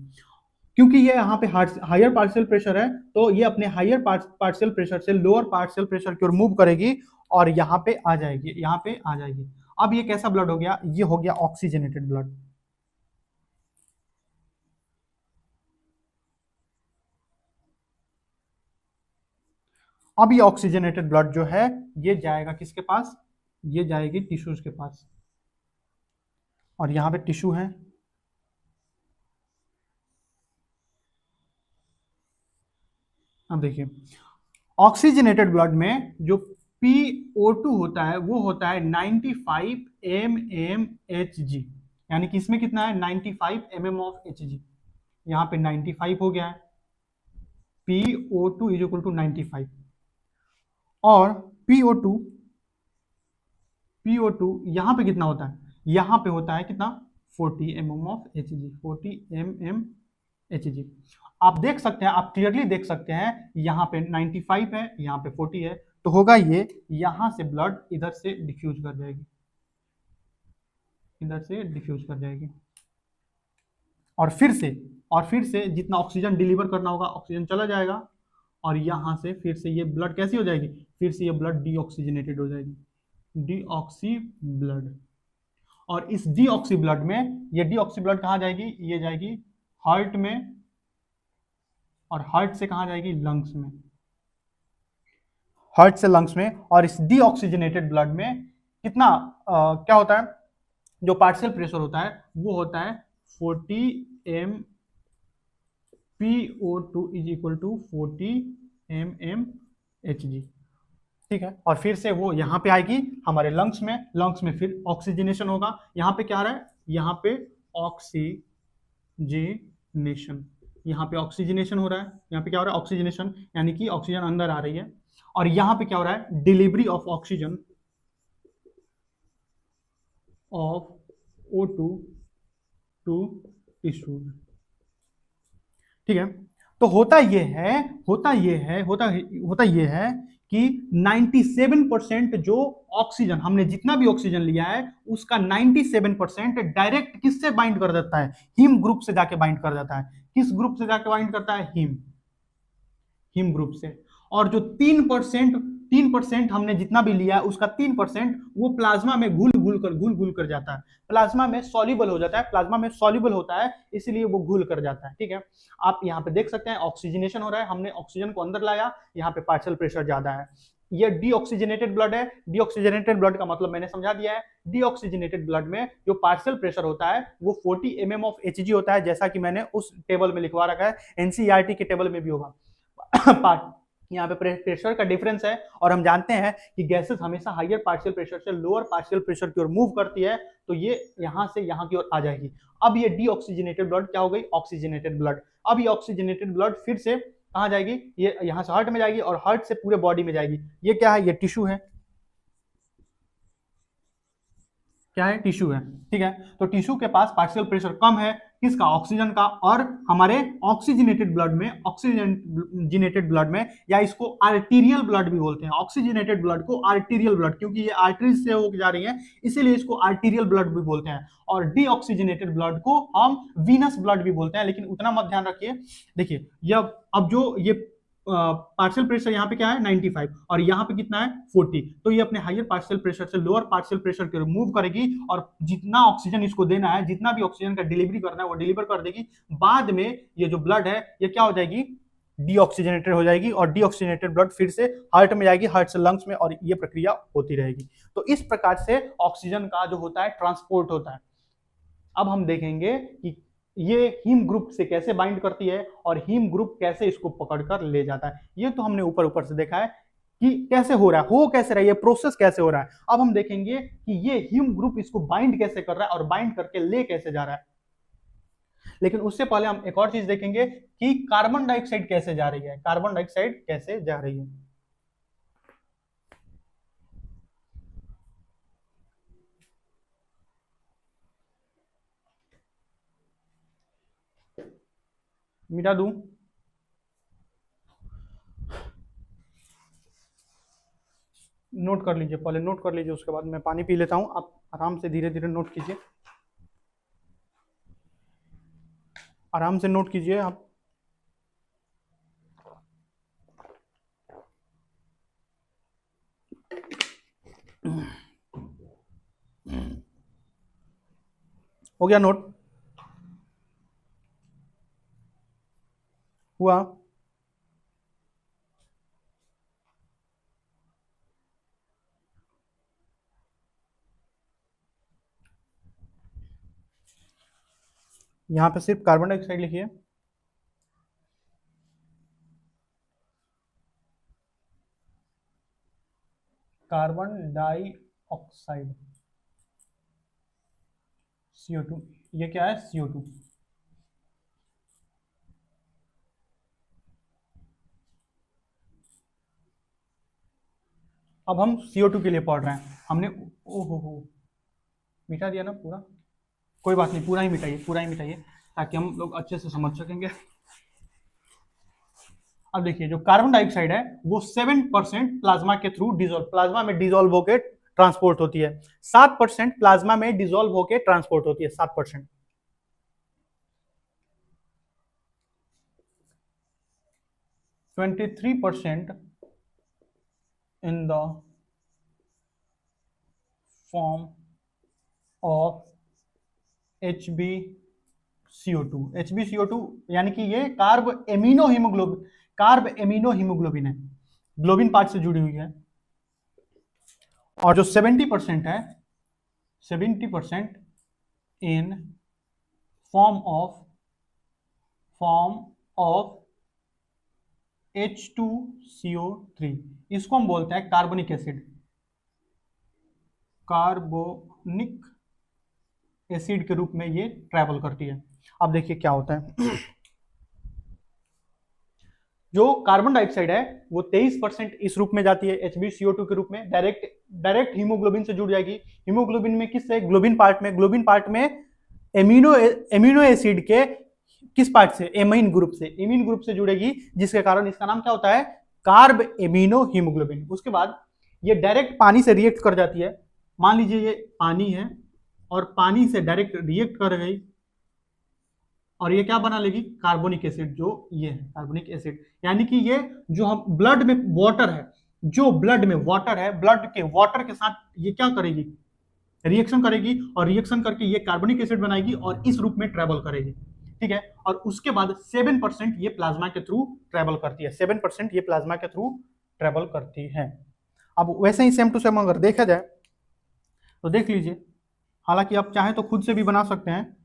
क्योंकि ये यहाँ पे हायर पार्शियल प्रेशर है तो ये अपने हायर पार्शियल प्रेशर से लोअर पार्शियल प्रेशर की ओर मूव करेगी और यहाँ पे आ जाएगी, यहाँ पे आ जाएगी। अब ये कैसा ब्लड हो गया, ये हो गया ऑक्सीजनेटेड ब्लड। अब ये ऑक्सीजनेटेड ब्लड जो है ये जाएगा किसके पास, ये जाएगी टिश्यूज के पास। और यहां पे टिश्यू है, अब देखिए ऑक्सीजनेटेड ब्लड में जो PO2 होता है वो होता है 95 mmHg, यानी कि इसमें कितना है, 95 mm ऑफ Hg। यहां पे 95 हो गया है, PO2 इज इक्वल टू 95। और PO2 यहां पे कितना होता है, यहां पे होता है कितना, 40 mm ऑफ Hg, 40 mmHg। आप देख सकते हैं, आप क्लियरली देख सकते हैं यहाँ पे 95 है, यहाँ पे 40 है। तो होगा ये, यहां से ब्लड इधर से डिफ्यूज कर जाएगी, इधर से डिफ्यूज कर जाएगी। और फिर से जितना ऑक्सीजन डिलीवर करना होगा ऑक्सीजन चला जाएगा और यहां से फिर से ये ब्लड कैसी हो जाएगी, फिर से ये ब्लड डीऑक्सीजनेटेड हो जाएगी, डीऑक्सी ब्लड। और इस डीऑक्सी ब्लड में, ये डीऑक्सी ब्लड कहाँ जाएगी, ये जाएगी हार्ट में, और हार्ट से कहाँ जाएगी, लंग्स में, हार्ट से लंग्स में। और इस डीऑक्सीजनेटेड ब्लड में कितना क्या होता है, जो पार्शियल प्रेशर होता है वो होता है 40 m, PO2 is equal to 40 mmHg। ठीक है, और फिर से वो यहाँ पे आएगी हमारे लंग्स में फिर ऑक्सीजनेशन होगा। यहाँ पे क्या आ रहा है, यहाँ पे ऑक्सीजनेशन, यहाँ पे ऑक्सीजनेशन हो रहा है, यहाँ पे क्या हो रहा है, ऑक्सीजनेशन, यानी कि ऑक्सीजन अंदर आ रही है, और यहाँ पे क्या हो रहा है, delivery of oxygen of O2 to tissue. ठीक है, तो होता ये है कि 97% जो ऑक्सीजन हमने जितना भी ऑक्सीजन लिया है उसका 97% डायरेक्ट किससे बाइंड कर देता है, हीम ग्रुप से जाके बाइंड कर देता है। किस ग्रुप से जाके बाइंड करता है, हीम ग्रुप से। और जो 3% हमने जितना भी लिया है उसका 3% वो प्लाज्मा में घुल कर जाता है, प्लाज्मा में सॉल्युबल हो जाता है, प्लाज्मा में सॉल्युबल होता है, इसलिए वो घुल कर जाता है। ठीक है, आप यहाँ पे देख सकते हैं ऑक्सीजनेशन हो रहा है, हमने ऑक्सीजन को अंदर लाया, यहाँ पे पार्शियल प्रेशर ज्यादा है, ये डीऑक्सीजनेटेड ब्लड है। डीऑक्सीजनेटेड ब्लड का मतलब मैंने समझा दिया है, डीऑक्सीजनेटेड ब्लड में जो पार्शियल प्रेशर होता है वो 40 mm ऑफ Hg होता है, जैसा कि मैंने उस टेबल में लिखवा रखा है, एनसीईआरटी के टेबल में भी होगा। यहाँ पे प्रेशर का डिफरेंस है, और हम जानते हैं कि गैसेस हमेशा हायर पार्शियल प्रेशर से लोअर पार्शियल प्रेशर की ओर मूव करती है, तो ये यहाँ से यहाँ की ओर आ जाएगी। अब ये डीऑक्सीजनेटेड ब्लड क्या हो गई, ऑक्सीजनेटेड ब्लड। अब ये ऑक्सीजनेटेड ब्लड फिर से कहाँ जाएगी, ये यहाँ से हार्ट में जाएगी, और हार्ट से पूरे बॉडी में जाएगी। ये क्या है, ये टिश्यू है, क्या है, टिश्यू है। ठीक है, तो टिश्यू के पास पार्शियल प्रेशर कम है, किसका, ऑक्सीजन का। और हमारे ऑक्सीजनेटेड ब्लड में या इसको आर्टीरियल ब्लड भी बोलते हैं, ऑक्सीजनेटेड ब्लड को आर्टीरियल ब्लड, क्योंकि ये आर्टरीज से होकर जा रही है इसीलिए इसको आर्टीरियल ब्लड भी बोलते हैं। और डीऑक्सीजनेटेड ब्लड को हम वीनस ब्लड भी बोलते हैं, लेकिन उतना मत ध्यान रखिए। देखिए ये अब जो ये पार्शियल प्रेशर यहाँ पे क्या है 95, और यहाँ पे कितना है 40, तो ये अपने हायर पार्शियल प्रेशर से लोअर पार्शियल प्रेशर की ओर मूव करेगी, और जितना ऑक्सीजन इसको देना है, जितना भी ऑक्सीजन का डिलीवरी करना है वो डिलीवर कर देगी। बाद में ये जो ब्लड है ये क्या हो जाएगी, डीऑक्सीजनेटेड हो जाएगी, और डीऑक्सीजनेटेड ब्लड फिर से हार्ट में जाएगी, हार्ट से लंग्स में, और ये प्रक्रिया होती रहेगी। तो इस प्रकार से ऑक्सीजन का जो होता है ट्रांसपोर्ट होता है। अब हम देखेंगे कि ये हीम ग्रुप से कैसे बाइंड करती है, और हीम ग्रुप कैसे इसको पकड़कर ले जाता है। ये तो हमने ऊपर ऊपर से देखा है कि कैसे हो रहा है, हो कैसे रहा है, ये प्रोसेस कैसे हो रहा है। अब हम देखेंगे कि ये हीम ग्रुप इसको बाइंड कैसे कर रहा है, और बाइंड करके ले कैसे जा रहा है। लेकिन उससे पहले हम एक और चीज देखेंगे कि कार्बन डाइऑक्साइड कैसे जा रही है, कार्बन डाइऑक्साइड कैसे जा रही है। मिटा दूं, नोट कर लीजिए, पहले नोट कर लीजिए, उसके बाद मैं पानी पी लेता हूं, आप आराम से धीरे धीरे नोट कीजिए, आराम से नोट कीजिए आप। हो गया नोट, हुआ। यहां पे सिर्फ कार्बन डाइऑक्साइड लिखिए, कार्बन डाइऑक्साइड CO2, ये क्या है CO2। अब हम CO2 के लिए पढ़ रहे हैं, हमने ओहो हो मिटा दिया ना पूरा, कोई बात नहीं, पूरा ही मिटाइए, पूरा ही मिटाइए, ताकि हम लोग अच्छे से समझ सकेंगे। अब देखिए जो कार्बन डाइऑक्साइड है वो 7% प्लाज्मा के थ्रू डिजोल्व, प्लाज्मा में डिजोल्व होकर ट्रांसपोर्ट होती है, 7% प्लाज्मा में डिजोल्व होकर ट्रांसपोर्ट होती है, 7%। 23% in the form of HbCO2। HbCO2 यानी कि ये कार्ब एमिनो हीमोग्लोबिन है, ग्लोबिन पार्ट से जुड़ी हुई है। और जो 70% है, 70% इन फॉर्म ऑफ H2CO3, इसको हम बोलते हैं कार्बोनिक एसिड, कार्बोनिक एसिड के रूप में ये ट्रैवल करती है। अब देखिए क्या होता है, जो कार्बन डाइऑक्साइड है वो 23% इस रूप में जाती है HbCO2 के रूप में, डायरेक्ट हीमोग्लोबिन से जुड़ जाएगी। हीमोग्लोबिन में किससे? ग्लोबिन पार्ट में एमिनो एसिड के किस पार्ट से? एमाइन ग्रुप से जुड़ेगी, जिसके कारण इसका नाम क्या होता है? Carb amino haemoglobin. उसके बाद ये डायरेक्ट पानी से रिएक्ट कर जाती है। मान लीजिए ये पानी है और पानी से डायरेक्ट रिएक्ट कर गई और ये क्या बना लेगी? Carbonic acid. जो ये है कार्बोनिक एसिड, यानी कि ये जो हम ब्लड में वाटर है, जो ब्लड में वाटर है, ब्लड के वाटर के साथ ये क्या करेगी? रिएक्शन करेगी और रिएक्शन करके ये कार्बोनिक एसिड बनाएगी और इस रूप में ट्रेवल करेगी। ठीक है, और उसके बाद 7% ये प्लाज्मा के थ्रू ट्रेवल करती है। 7% ये प्लाज्मा के थ्रू ट्रेवल करती है। अब वैसे ही सेम टू सेम अगर देखा जाए तो देख लीजिए, हालांकि आप चाहें तो खुद से भी बना सकते हैं।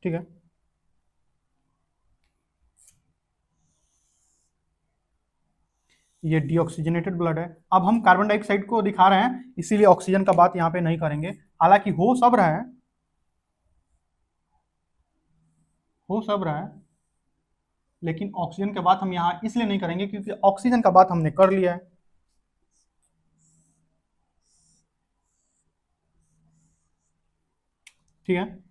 ठीक है, ये डीऑक्सीजनेटेड ब्लड है। अब हम कार्बन डाइऑक्साइड को दिखा रहे हैं, इसीलिए ऑक्सीजन का बात यहां पे नहीं करेंगे। हालांकि हो सब रहा है, लेकिन ऑक्सीजन की बात हम यहां इसलिए नहीं करेंगे क्योंकि ऑक्सीजन का बात हमने कर लिया है। ठीक है,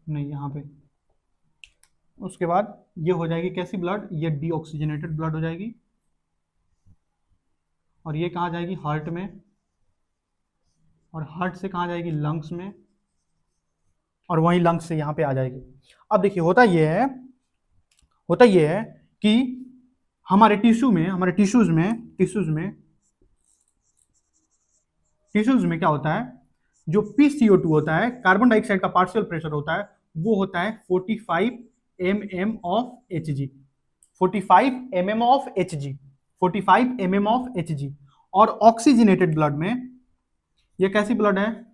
नहीं यहां पे। उसके बाद ये हो जाएगी कैसी ब्लड? ये डीऑक्सीजनेटेड ब्लड हो जाएगी और ये कहाँ जाएगी? हार्ट में, और हार्ट से कहाँ जाएगी? लंग्स में, और वहीं लंग्स से यहाँ पे आ जाएगी। अब देखिए होता ये है कि हमारे टिश्यूज में क्या होता है? जो PCO2 होता है, कार्बन डाइऑक्साइड का पार्शियल प्रेशर होता है, वो होता है 45 mm of Hg। 45 mm of Hg। और ऑक्सीजनेटेड ब्लड में ये कैसी ब्लड है?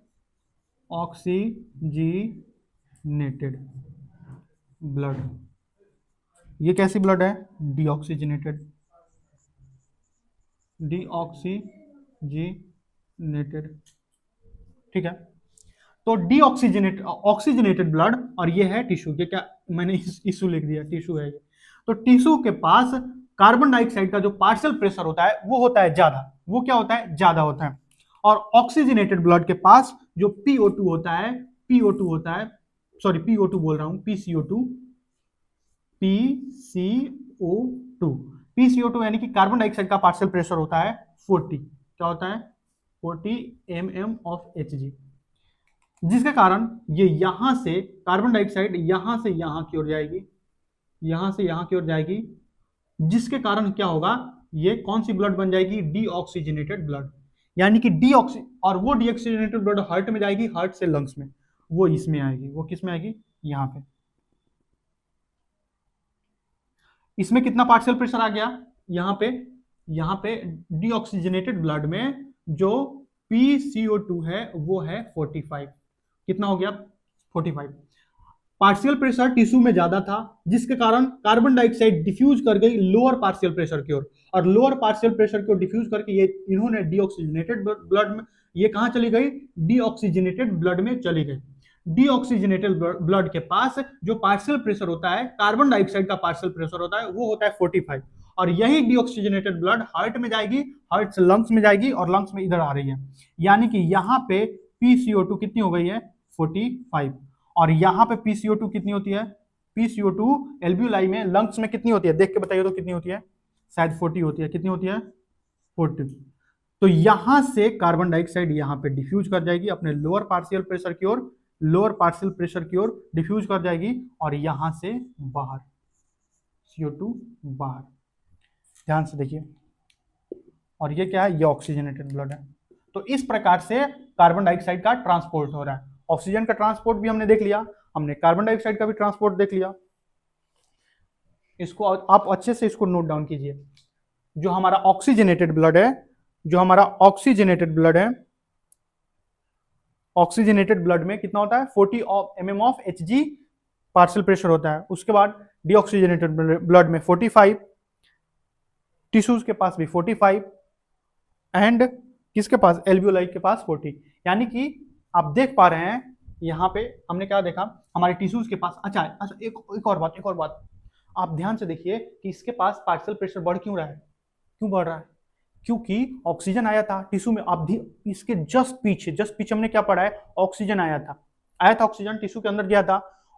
Oxygenated blood. ये कैसी ब्लड है? डीऑक्सीजनेटेड। ठीक है, तो ऑक्सीजनेटेड ब्लड, और ये है टिश्यू। ये क्या मैंने इशू लिख दिया? टिश्यू है ये। तो टिश्यू के पास कार्बन डाइऑक्साइड का जो पार्शियल प्रेशर होता है वो होता है ज्यादा। वो क्या होता है? ज्यादा होता है। और ऑक्सीजनेटेड ब्लड के पास जो PO2 होता है, PO2 बोल रहा हूं, PCO2 यानी कि कार्बन डाइऑक्साइड का पार्शियल प्रेशर होता है 40। क्या होता है? 40 mm ऑफ Hg, जिसके कारण ये यहां से कार्बन डाइऑक्साइड यहां से यहां की ओर जाएगी, यहां से यहां की ओर जाएगी, जिसके कारण क्या होगा? ये कौन सी ब्लड बन जाएगी? Deoxygenated blood. यानी कि और वो डीऑक्सीजनेटेड ब्लड हार्ट में जाएगी, हार्ट से लंग्स में, वो इसमें आएगी। वो किस में आएगी? यहां पे। इसमें कितना पार्शियल प्रेशर आ गया? यहां पे डीऑक्सीजनेटेड ब्लड में जो PCO2 है वो है 45। कितना हो गया? 45। पार्शियल प्रेशर टिश्यू में ज्यादा था, जिसके कारण कार्बन डाइऑक्साइड डिफ्यूज कर गई लोअर पार्शियल प्रेशर की ओर, और लोअर पार्शियल प्रेशर की ओर डिफ्यूज करके ये इन्होंने डीऑक्सीजनेटेड ब्लड में, ये कहां चली गई? डीऑक्सीजनेटेड ब्लड में चली गई। डीऑक्सीजनेटेड ब्लड के पास जो पार्शियल प्रेशर होता है, कार्बन डाइऑक्साइड का पार्शियल प्रेशर होता है, वो होता है 45। और यही डीऑक्सीजनेटेड ब्लड हार्ट में जाएगी, हार्ट से लंग्स में जाएगी, और लंग्स में इधर आ रही है। यानी कि यहाँ पे PCO2 कितनी हो गई है? 45। और यहाँ पे PCO2 कितनी होती है? PCO2 एल्ब्यूलाई में, लंग्स में कितनी होती है? देख के बताइए तो कितनी होती है? शायद 40 होती है। कितनी होती है? 40। तो यहां से कार्बन डाइऑक्साइड यहां पे डिफ्यूज कर जाएगी अपने लोअर पार्शियल प्रेशर की ओर, डिफ्यूज कर जाएगी, और यहां से बाहर CO2 बाहर। ध्यान से देखिए, और ये क्या है? ये ऑक्सीजनेटेड ब्लड है। तो इस प्रकार से कार्बन डाइऑक्साइड का ट्रांसपोर्ट हो रहा है। ऑक्सीजन का ट्रांसपोर्ट भी हमने देख लिया, हमने कार्बन डाइऑक्साइड का भी ट्रांसपोर्ट देख लिया। इसको आप अच्छे से इसको नोट डाउन कीजिए। जो हमारा ऑक्सीजनेटेड ब्लड है, ऑक्सीजनेटेड ब्लड में कितना होता है? 40 mm of Hg partial pressure होता है। उसके बाद डीऑक्सीजनेटेड ब्लड में 45, टिश्यूज के पास भी 45, एंड किसके पास? एल्ब्यूलाई के पास 40। यानी कि आप देख पा रहे हैं यहाँ पे हमने क्या देखा, हमारे टिश्यूज के पास, अच्छा एक और बात, आप ध्यान से देखिए कि इसके पास पार्शियल प्रेशर बढ़ क्यों रहा है, क्यों बढ़ रहा है, क्योंकि ऑक्सीजन आया था टिश्यू में। आप भी इसके जस्ट पीछे हमने क्या पढ़ा है, ऑक्सीजन आया था ऑक्सीजन टिश्यू के अंदर गया था,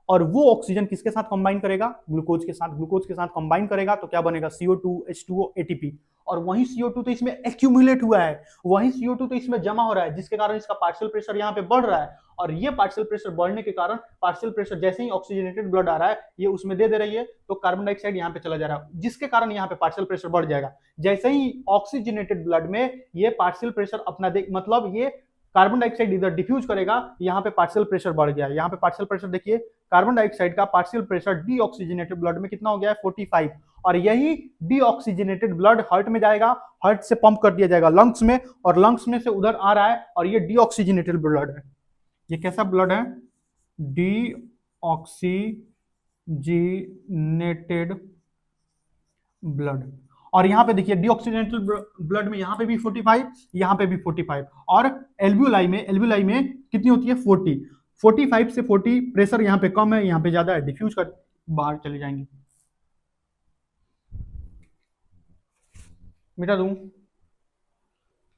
और वो ऑक्सीजन किसके साथ कंबाइन करेगा, ग्लूकोज के साथ, ग्लूकोज के साथ कंबाइन करेगा तो क्या बनेगा, CO2 H2O ATP, और वही CO2 तो इसमें एक्यूमुलेट हुआ है, वही CO2 तो इसमें जमा हो रहा है, जिसके कारण इसका पार्शियल प्रेशर यहाँ पे बढ़ रहा है, और ये पार्शियल प्रेशर बढ़ने के कारण, पार्शियल प्रेशर जैसे ही ऑक्सीजनेटेड ब्लड आ रहा है ये उसमें दे रही है, तो कार्बन डाइऑक्साइड यहाँ पे चला जा रहा है, जिसके कारण यहाँ पे पार्शियल प्रेशर बढ़ जाएगा। जैसे ही ऑक्सीजनेटेड ब्लड में ये पार्शियल प्रेशर अपना मतलब ये कार्बन डाइऑक्साइड इधर डिफ्यूज करेगा, यहाँ पे पार्शियल प्रेशर बढ़ गया। यहाँ पे पार्शियल प्रेशर देखिए, कार्बन डाइऑक्साइड का पार्शियल प्रेशर डीऑक्सीजनेटेड ब्लड में कितना हो गया है, 45, और यही डीऑक्सीजनेटेड ब्लड हार्ट में जाएगा, हार्ट से पंप कर दिया जाएगा लंग्स में, और लंग्स में से उधर आ रहा है, और ये डीऑक्सीजनेटेड ब्लड है। ये कैसा ब्लड है, डीऑक्सीजनेटेड ब्लड। और यहाँ पे देखिए डीऑक्सीजनेटेड ब्लड में यहाँ पे भी 45, यहाँ पे भी 45, और एल्वियोलाई में कितनी होती है, 40। 45 से 40 प्रेशर यहाँ पे कम है, यहाँ पे ज्यादा है, डिफ्यूज कर बाहर चले जाएंगे। मिटा दूं,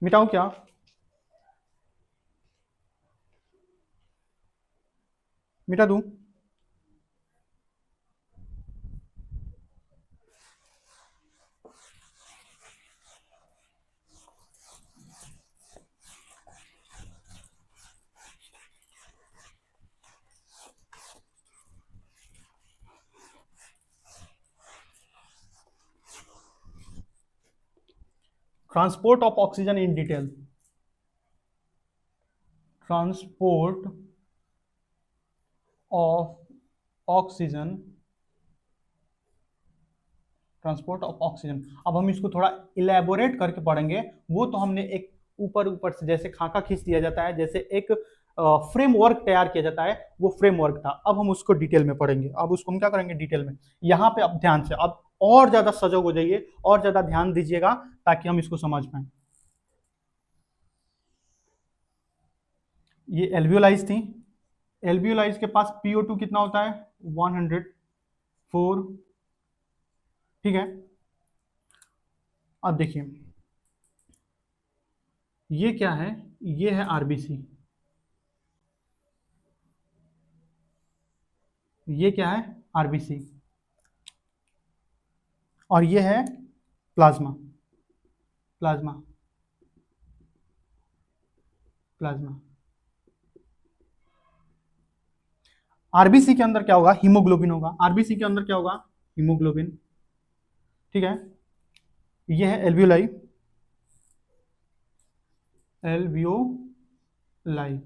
मिटाऊं क्या, मिटा दूं, transport of oxygen in detail. Transport of oxygen, transport of oxygen. अब हम इसको थोड़ा इलेबोरेट करके पढ़ेंगे, वो तो हमने एक ऊपर से जैसे खाका खींच दिया जाता है, जैसे एक फ्रेमवर्क तैयार किया जाता है, वो फ्रेमवर्क था। अब हम उसको डिटेल में पढ़ेंगे, अब उसको हम क्या करेंगे, डिटेल में। यहाँ पे अब ध्यान से, अब और ज्यादा सजग हो जाइए, और ज्यादा ध्यान दीजिएगा, ताकि हम इसको समझ पाए। ये एल्वियोलाइज थी, एल्वियोलाइज के पास PO2 कितना होता है, 104, ठीक है। अब देखिए ये क्या है, ये है RBC, ये क्या है, RBC, और ये है प्लाज्मा, प्लाज्मा, प्लाज्मा। आरबीसी के अंदर क्या होगा, हीमोग्लोबिन होगा, आरबीसी के अंदर क्या होगा, हीमोग्लोबिन, ठीक है। ये है alveoli, alveoli,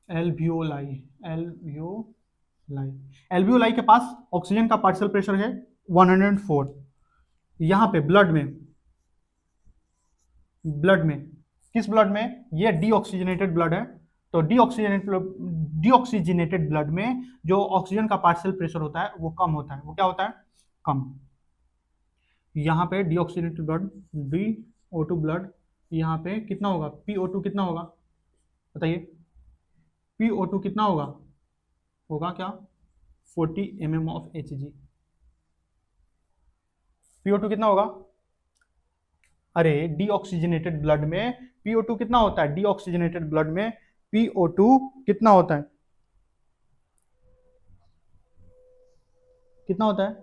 alveoli, alveoli, alveoli के पास ऑक्सीजन का पार्शियल प्रेशर है 104। यहां पे ब्लड में, ब्लड में, किस ब्लड में, ये डीऑक्सीजनेटेड ब्लड है, तो डीऑक्सीजनेटेड ब्लड में जो ऑक्सीजन का पार्शियल प्रेशर होता है वो कम होता है, वो क्या होता है, कम। यहाँ पे डीऑक्सीजनेटेड ब्लड, DO2 ब्लड, यहाँ पे कितना होगा, PO2 कितना होगा, बताइए, PO2 कितना होगा, होगा क्या, 40 mm of Hg। PO2 कितना होगा, अरे डीऑक्सीजनेटेड ब्लड में PO2 कितना होता है, डीऑक्सीजनेटेड ब्लड में PO2 कितना होता है, कितना होता है,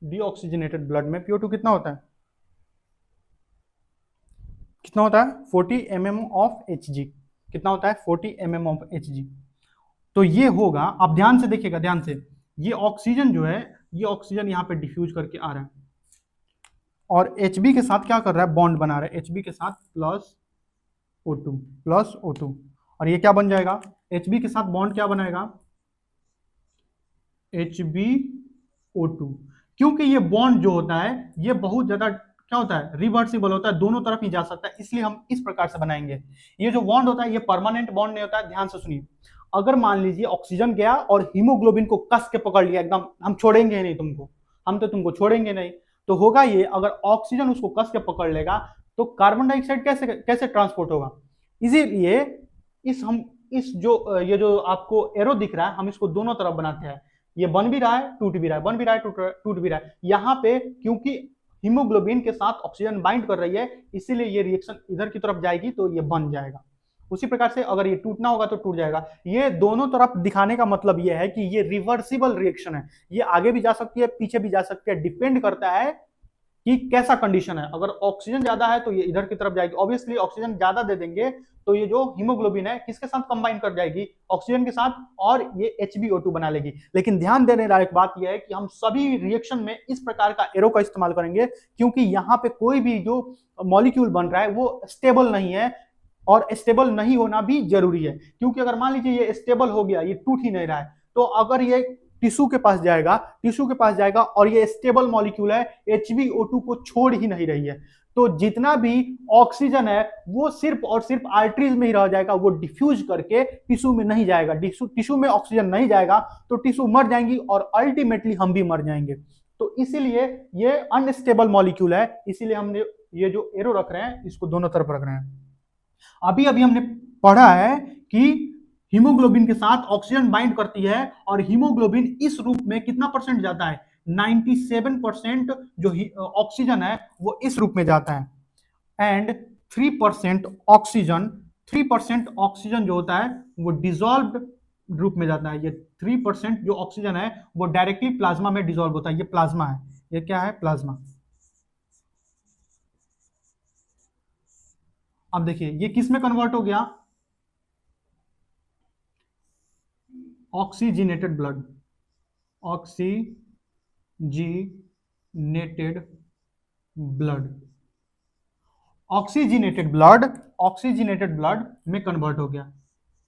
डीऑक्सीजनेटेड ब्लड में PO2 कितना होता है, कितना होता है, 40 mm of Hg, कितना होता है, 40 mm of Hg। तो ये होगा, आप ध्यान से देखिएगा, ध्यान से, ये ऑक्सीजन जो है, ये ऑक्सीजन यहाँ पे डिफ्यूज करके आ रहा है, और Hb के साथ क्या कर रहा है, बॉन्ड बना रहा है, Hb के साथ +O2, +O2, और ये क्या बन जाएगा, Hb के साथ बॉन्ड क्या बनाएगा, HbO2। क्योंकि ये बॉन्ड जो होता है ये बहुत ज्यादा क्या होता है, रिवर्सिबल होता है, दोनों तरफ ही जा सकता है, इसलिए हम इस प्रकार से बनाएंगे। ये जो बॉन्ड होता है ये परमानेंट बॉन्ड नहीं होता है, ध्यान से सुनिए। अगर मान लीजिए ऑक्सीजन गया और हीमोग्लोबिन को कस के पकड़ लिया एकदम, हम छोड़ेंगे नहीं तुमको, हम तो तुमको छोड़ेंगे नहीं, तो होगा ये, अगर ऑक्सीजन उसको कस के पकड़ लेगा तो कार्बन डाइऑक्साइड कैसे कैसे ट्रांसपोर्ट होगा, इसीलिए इस जो ये जो आपको एरो दिख रहा है, हम इसको दोनों तरफ बनाते हैं। ये बन भी रहा है, टूट भी रहा है, बन भी रहा है, टूट भी रहा है। यहाँ पे क्योंकि हीमोग्लोबिन के साथ ऑक्सीजन बाइंड कर रही है, इसीलिए ये रिएक्शन इधर की तरफ जाएगी तो ये बन जाएगा। उसी प्रकार से अगर ये टूटना होगा तो टूट जाएगा। ये दोनों तरफ दिखाने का मतलब ये है कि ये रिवर्सिबल रिएक्शन है। ये आगे भी जा सकती है, पीछे भी जा सकती है, डिपेंड करता है कि कैसा कंडीशन है। अगर ऑक्सीजन ज्यादा है तो ये इधर की तरफ जाएगी, ऑब्वियसली ऑक्सीजन ज्यादा दे देंगे तो ये जो हीमोग्लोबिन है किसके साथ कंबाइन कर जाएगी, ऑक्सीजन के साथ, और ये HbO2 बना लेगी। लेकिन ध्यान देने लायक बात यह है कि हम सभी रिएक्शन में इस प्रकार का एरो का इस्तेमाल करेंगे, क्योंकि यहाँ पे कोई भी जो मॉलिक्यूल बन रहा है वो स्टेबल नहीं है, और स्टेबल नहीं होना भी जरूरी है। क्योंकि अगर मान लीजिए ये स्टेबल हो गया, ये टूट ही नहीं रहा है, तो अगर ये टिश्यू के पास जाएगा और ये स्टेबल मॉलिक्यूल है, HbO2 को छोड़ ही नहीं रही है, तो जितना भी ऑक्सीजन है वो सिर्फ और सिर्फ आर्टरीज में ही रह जाएगा, वो डिफ्यूज करके टिश्यू में नहीं जाएगा। टिश्यू में ऑक्सीजन नहीं जाएगा तो टिश्यू मर जाएंगी और अल्टीमेटली हम भी मर जाएंगे। तो इसीलिए ये अनस्टेबल मॉलिक्यूल है, इसीलिए हमने ये जो एरो रख रहे हैं इसको दोनों तरफ रख रहे हैं। अभी अभी हमने पढ़ा है कि हीमोग्लोबिन के साथ ऑक्सीजन बाइंड करती है, और हीमोग्लोबिन इस रूप में कितना परसेंट जाता है, 97% जो ऑक्सीजन है वो इस रूप में जाता है, एंड 3% ऑक्सीजन जो होता है वो डिसॉल्व्ड रूप में जाता है। ये 3% जो ऑक्सीजन है वो डायरेक्टली प्लाज्मा में डिसॉल्व होता है। ये प्लाज्मा है, ये क्या है, प्लाज्मा। अब देखिए ये किस में कन्वर्ट हो गया, ऑक्सीजनेटेड ब्लड, ऑक्सीजनेटेड ब्लड में कन्वर्ट हो गया।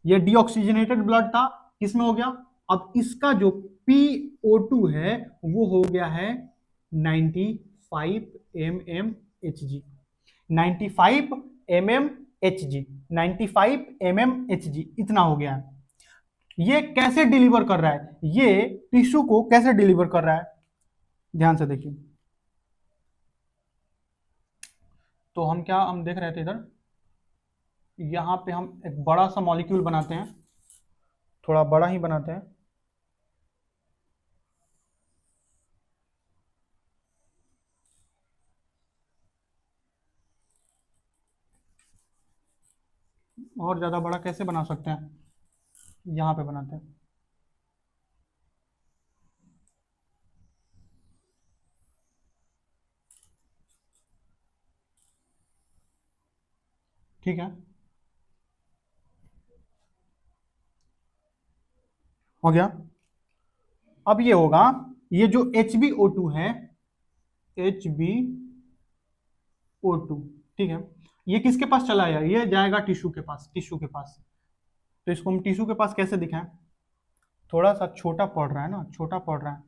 ये डीऑक्सीजनेटेड ब्लड था, किसमें हो गया, अब इसका जो PO2 है वो हो गया है 95 mmHg, 95 mmHg इतना हो गया है। ये कैसे डिलीवर कर रहा है, ये टिश्यू को कैसे डिलीवर कर रहा है, ध्यान से देखिए। तो हम देख रहे थे इधर, यहां पे हम एक बड़ा सा मॉलिक्यूल बनाते हैं, थोड़ा बड़ा ही बनाते हैं, और ज्यादा बड़ा कैसे बना सकते हैं, यहां पे बनाते हैं। ठीक है, हो गया। अब ये होगा, ये जो HbO2 है, HbO2, ठीक है, ये किसके पास चला जाएगा, ये जाएगा टिश्यू के पास, तो इसको हम टिश्यू के पास कैसे दिखाएं, थोड़ा सा छोटा पड़ रहा है ना, छोटा पड़ रहा है।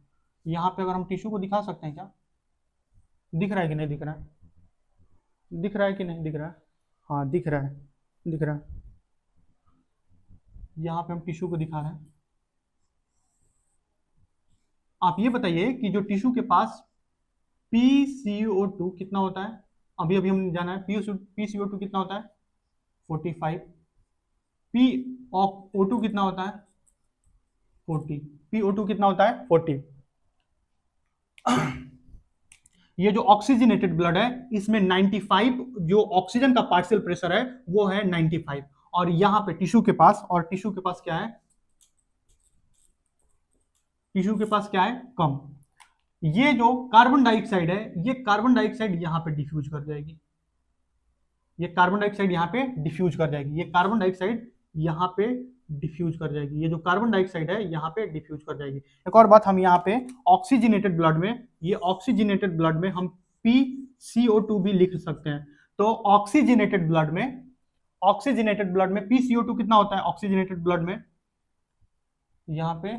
यहाँ पे अगर हम टिश्यू को दिखा सकते हैं क्या, दिख रहा है कि नहीं दिख रहा है, दिख रहा है कि नहीं दिख रहा है, हाँ दिख रहा है, दिख रहा है। यहाँ पे हम टिश्यू को दिखा रहे हैं। आप ये बताइए कि जो टिश्यू के पास PCO2 कितना होता है, अभी अभी हमने जाना है, PCO2 कितना होता है 45, PO2 कितना होता है 40, PO2 कितना होता है 40। ये जो ऑक्सीजनेटेड ब्लड है इसमें 95 जो ऑक्सीजन का पार्शियल प्रेशर है वो है 95, और यहां पे टिश्यू के पास क्या है, टिश्यू के पास क्या है, कम। ये जो कार्बन डाइऑक्साइड है, ये कार्बन डाइऑक्साइड यहां पे डिफ्यूज कर जाएगी, ये कार्बन डाइऑक्साइड यहां पे डिफ्यूज कर जाएगी, ये कार्बन डाइऑक्साइड यहां पे डिफ्यूज कर जाएगी, ये जो कार्बन डाइऑक्साइड है यहां पे डिफ्यूज कर जाएगी। एक और बात, हम यहाँ पे ऑक्सीजनेटेड ब्लड में, ये ऑक्सीजनेटेड ब्लड में हम PCO2 भी लिख सकते हैं। तो ऑक्सीजनेटेड ब्लड में PCO2 कितना होता है, ऑक्सीजनेटेड ब्लड में, यहाँ पे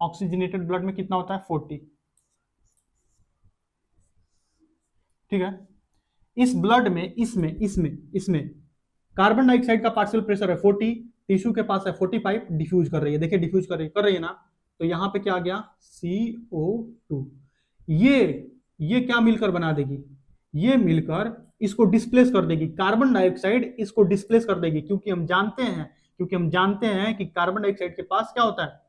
ऑक्सीजनेटेड ब्लड में कितना होता है 40, ठीक है। इस ब्लड में इसमें कार्बन डाइऑक्साइड का पार्शियल प्रेशर है 40, टिश्यू के पास है 45, डिफ्यूज कर रही है, देखिए डिफ्यूज कर रही है ना, तो यहां पे क्या आ गया CO2। ये क्या मिलकर बना देगी, ये मिलकर इसको डिस्प्लेस कर देगी, कार्बन डाइऑक्साइड इसको डिस्प्लेस कर देगी, क्योंकि हम जानते हैं कि कार्बन डाइऑक्साइड के पास क्या होता है,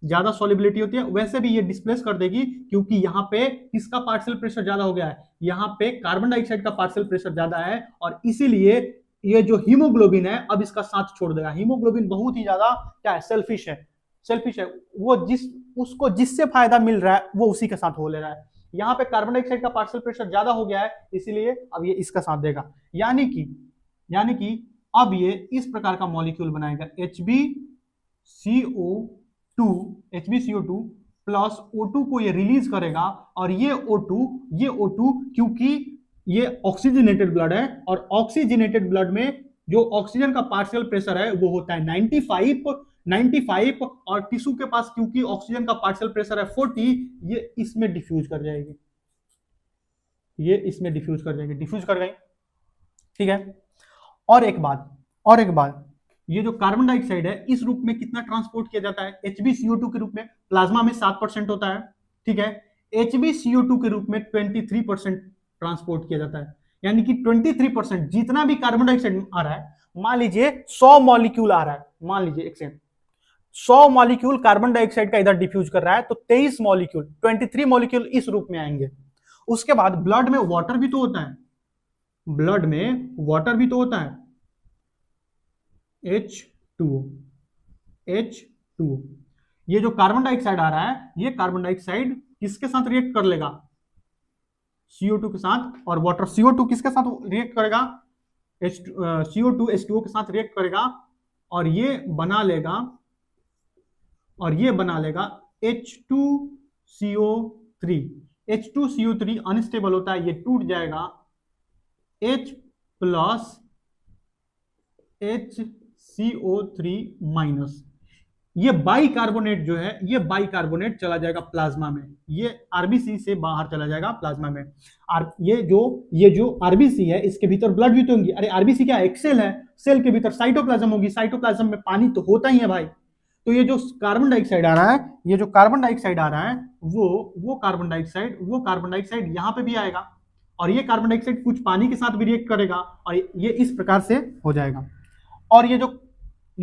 ज्यादा सॉल्युबिलिटी होती है। वैसे भी ये डिस्प्लेस कर देगी, क्योंकि यहाँ पे किसका पार्शियल प्रेशर ज्यादा हो गया है, यहाँ पे कार्बन डाइऑक्साइड का पार्शियल प्रेशर ज्यादा है, और इसीलिए ये जो हीमोग्लोबिन है अब इसका साथ छोड़ देगा। हीमोग्लोबिन बहुत ही ज्यादा क्या है, सेल्फिश है, वो उसको जिससे फायदा मिल रहा है वो उसी के साथ हो ले रहा है। यहाँ पे कार्बन डाइऑक्साइड का पार्शियल प्रेशर ज्यादा हो गया है, इसीलिए अब ये इसका साथ देगा, यानी कि अब ये इस प्रकार का मॉलिक्यूल बनाएगा, HbCO2 प्लस O2 को ये रिलीज करेगा, और ये O2 क्योंकि ये ऑक्सीजनेटेड ब्लड है, और ऑक्सीजनेटेड ब्लड में जो ऑक्सीजन का पार्शियल प्रेशर है वो होता है 95, और टिश्यू के पास क्योंकि ऑक्सीजन का पार्शियल प्रेशर है 40, ये इसमें डिफ्यूज कर जाएगी, डिफ्यूज कर गई। ठीक है, और एक बात, ये जो कार्बन डाइऑक्साइड है इस रूप में कितना ट्रांसपोर्ट किया जाता है, HbCO2 के रूप में प्लाज्मा में 7% होता है। ठीक है, HbCO2 के रूप में 23% ट्रांसपोर्ट किया जाता है, यानी कि 23% जितना भी कार्बन डाइऑक्साइड आ रहा है, मान लीजिए 100 मॉलिक्यूल आ रहा है, मान लीजिए 100 मॉलिक्यूल कार्बन डाइऑक्साइड का इधर डिफ्यूज कर रहा है, तो 23 मॉलिक्यूल इस रूप में आएंगे। उसके बाद ब्लड में वाटर भी तो होता है, H2O। ये जो कार्बन डाइऑक्साइड आ रहा है, ये कार्बन डाइऑक्साइड किसके साथ रिएक्ट कर लेगा, CO2 के साथ, और वाटर CO2 किसके साथ रिएक्ट करेगा, CO2 H2O के साथ रिएक्ट करेगा, और ये बना लेगा H2CO3 अनस्टेबल होता है, ये टूट जाएगा, H प्लस HCO3 माइनस, ये बाइकार्बोनेट जो है, ये बाइकार्बोनेट चला जाएगा प्लाज्मा में, ये आरबीसी से बाहर चला जाएगा प्लाज्मा में। ये जो आरबीसी है इसके भीतर ब्लड भी तो होंगी, अरे आरबीसी क्या है, एक सेल है, सेल के भीतर साइटोप्लाज्म होगी, साइटोप्लाज्म में पानी तो होता ही है भाई। तो ये जो कार्बन डाइऑक्साइड आ रहा है, वो कार्बन डाइऑक्साइड यहाँ पे भी आएगा, और ये कार्बन डाइऑक्साइड कुछ पानी के साथ भी रिएक्ट करेगा, और ये इस प्रकार से हो जाएगा। और ये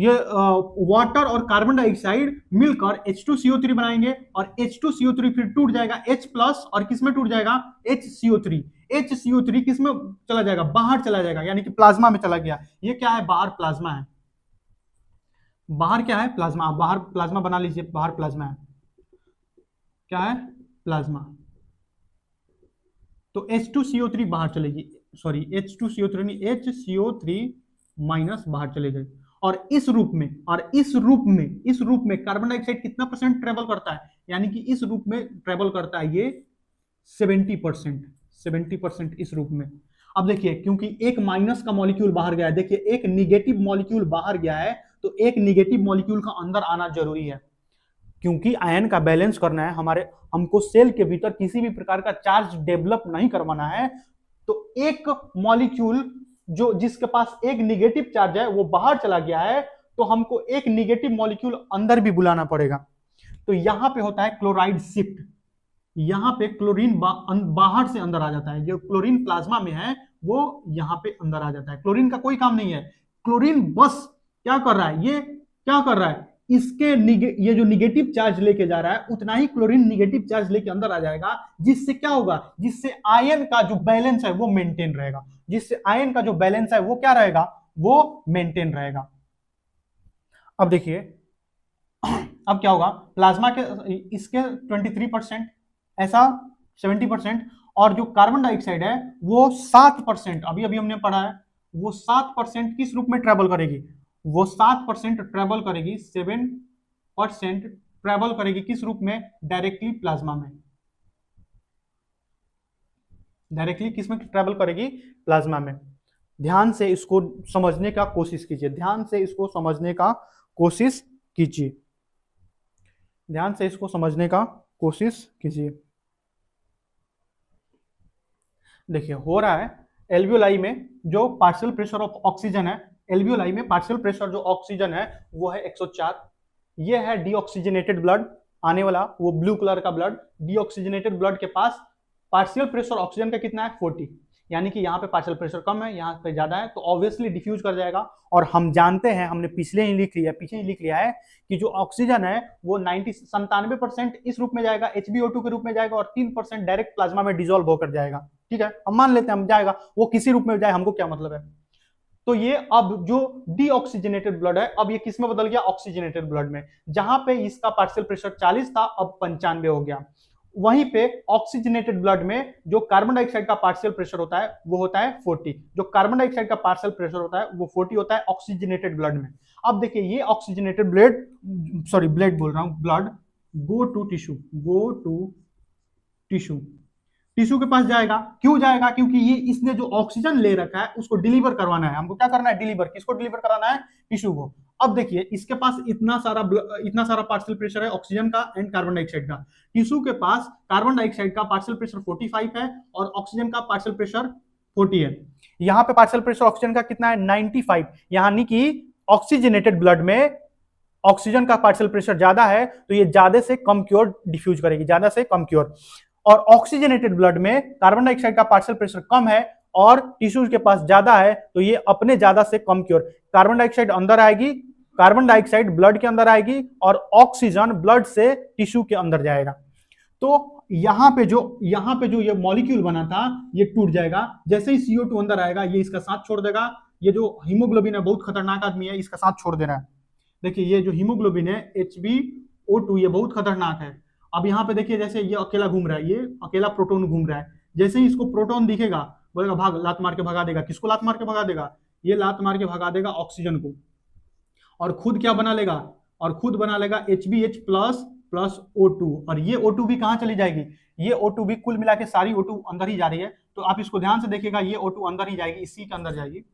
वाटर और कार्बन डाइऑक्साइड मिलकर H2CO3 बनाएंगे, और H2CO3 फिर टूट जाएगा H प्लस, और किसमें टूट जाएगा, HCO3 किसमें चला जाएगा, बाहर चला जाएगा, यानी कि प्लाज्मा में चला गया। ये क्या है, बाहर प्लाज्मा है, बाहर क्या है, प्लाज्मा, बाहर प्लाज्मा बना लीजिए, बाहर प्लाज्मा है, क्या है, प्लाज्मा। तो H2CO3 बाहर चलेगी, सॉरी H2CO3 नहीं, HCO3 माइनस बाहर चले गए, और इस रूप में कार्बन डाइऑक्साइड कितना परसेंट ट्रेवल करता है, यानी कि इस रूप में ट्रेवल करता है ये 70% इस रूप में। अब देखिए, क्योंकि एक माइनस का मॉलिक्यूल बाहर गया है, देखिए एक निगेटिव मॉलिक्यूल बाहर गया है, तो एक निगेटिव मॉलिक्यूल का अंदर आना जरूरी है, क्योंकि आयन का बैलेंस करना है हमको सेल के भीतर किसी भी प्रकार का चार्ज डेवलप नहीं करवाना है। तो एक मॉलिक्यूल जिसके पास एक निगेटिव चार्ज है वो बाहर चला गया है, तो हमको एक निगेटिव मॉलिक्यूल अंदर भी बुलाना पड़ेगा। तो यहां पे होता है क्लोराइड शिफ्ट, यहां पे क्लोरीन बाहर से अंदर आ जाता है, जो क्लोरीन प्लाज्मा में है वो यहां पे अंदर आ जाता है। क्लोरीन का कोई काम नहीं है, क्लोरीन बस क्या कर रहा है, ये जो निगेटिव चार्ज लेके जा रहा है उतना ही क्लोरीन निगेटिव चार्ज लेके अंदर आ जाएगा, जिससे क्या होगा, जिससे आयन का जो बैलेंस है वो मेंटेन रहेगा, वो मेंटेन रहेगा। अब देखिए, अब क्या होगा, प्लाज्मा के इसके 23%, ऐसा 70%, और जो कार्बन डाइऑक्साइड है वो 7%, अभी हमने पढ़ा है, वो 7% किस रूप में ट्रेवल करेगी, वो 7% ट्रेवल करेगी, 7% ट्रेवल करेगी किस रूप में, डायरेक्टली प्लाज्मा में, डायरेक्टली किसमें ट्रेवल करेगी, प्लाज्मा में। ध्यान से इसको समझने का कोशिश कीजिए, देखिए हो रहा है एल्वियोलाई में जो पार्शियल प्रेशर ऑफ ऑक्सीजन है, एल्वियोलाई में पार्शियल प्रेशर जो ऑक्सीजन है वो है 104। ये है डीऑक्सीजनेटेड ब्लड, आने वाला वो ब्लू कलर का ब्लड, डीऑक्सीजनेटेड ब्लड के पास पार्शियल प्रेशर ऑक्सीजन का कितना है, 40, यानी कि यहाँ पे पार्शियल प्रेशर कम है, यहाँ पे ज्यादा है, तो ऑब्वियसली डिफ्यूज कर जाएगा। और हम जानते हैं, हमने पीछे ही लिख लिया है कि जो ऑक्सीजन है वो 97% इस रूप में जाएगा, HbO2 के रूप में जाएगा, और 3% डायरेक्ट प्लाज्मा में डिसॉल्व होकर जाएगा। ठीक है, हम मान लेते हैं हम जाएगा, वो किसी रूप में जाए हमको क्या मतलब है। तो ये अब जो डीऑक्सीजनेटेड ब्लड है, अब ये किस में बदल गया, ऑक्सीजनेटेड ब्लड में। जहां पे इसका पार्शियल प्रेशर 40 था, अब 95 हो गया। वहीं पे ऑक्सीजनेटेड ब्लड में जो कार्बन डाइऑक्साइड का पार्शियल प्रेशर होता है वो होता है 40। जो कार्बन डाइऑक्साइड का पार्शियल प्रेशर होता है वो 40 होता है ऑक्सीजनेटेड ब्लड में। अब देखिए ये ऑक्सीजनेटेड ब्लड बोल रहा हूं, blood go to tissue tissue के पास जाएगा। क्यों जाएगा, क्योंकि ये इसने जो ऑक्सीजन ले रखा है उसको डिलीवर करवाना है। हमको क्या करना है, डिलीवर। किसको डिलीवर कराना है, टिश्यू को। अब देखिए इसके पास इतना सारा पार्शियल प्रेशर है ऑक्सीजन का एंड कार्बन डाइऑक्साइड का। टिश्यू के पास कार्बन डाइऑक्साइड का पार्शियल प्रेशर 45 है और ऑक्सीजन का पार्शियल प्रेशर 40 है। यहाँ पे पार्शियल प्रेशर ऑक्सीजन का कितना है, 95। यानी कि ऑक्सीजनेटेड ब्लड में ऑक्सीजन का पार्शियल प्रेशर ज्यादा है, तो ये ज्यादा से कम क्योर डिफ्यूज करेगी, ज्यादा से कम क्योर। और ऑक्सीजनेटेड ब्लड में कार्बन डाइऑक्साइड का पार्शियल प्रेशर कम है और टिश्यूज के पास ज्यादा है, तो ये अपने ज्यादा से कम क्योर। कार्बन डाइऑक्साइड अंदर आएगी, कार्बन डाइऑक्साइड ब्लड के अंदर आएगी और ऑक्सीजन ब्लड से टिश्यू के अंदर जाएगा। तो यहाँ पे जो ये मॉलिक्यूल बना था ये टूट जाएगा। जैसे ही CO2 अंदर आएगा ये इसका साथ छोड़ देगा। ये जो हीमोग्लोबिन है बहुत खतरनाक आदमी है, इसका साथ छोड़ दे रहा है। देखिए ये जो हीमोग्लोबिन है HbO2 ये बहुत खतरनाक है। अब यहाँ पे देखिए जैसे ये अकेला घूम रहा है, ये अकेला प्रोटॉन घूम रहा है। जैसे ही इसको प्रोटॉन दिखेगा बोलेगा भाग, लात मार के भगा देगा। किसको लात मार के भगा देगा, ये लात मार के भगा देगा ऑक्सीजन को। और खुद क्या बना लेगा, और खुद बना लेगा HbH प्लस O2। और ये O2 भी कहाँ चली जाएगी, ये O2 भी कुल मिला के सारी O2 अंदर ही जा रही है। तो आप इसको ध्यान से देखिएगा, ये O2 अंदर ही जाएगी, इसी के अंदर जाएगी।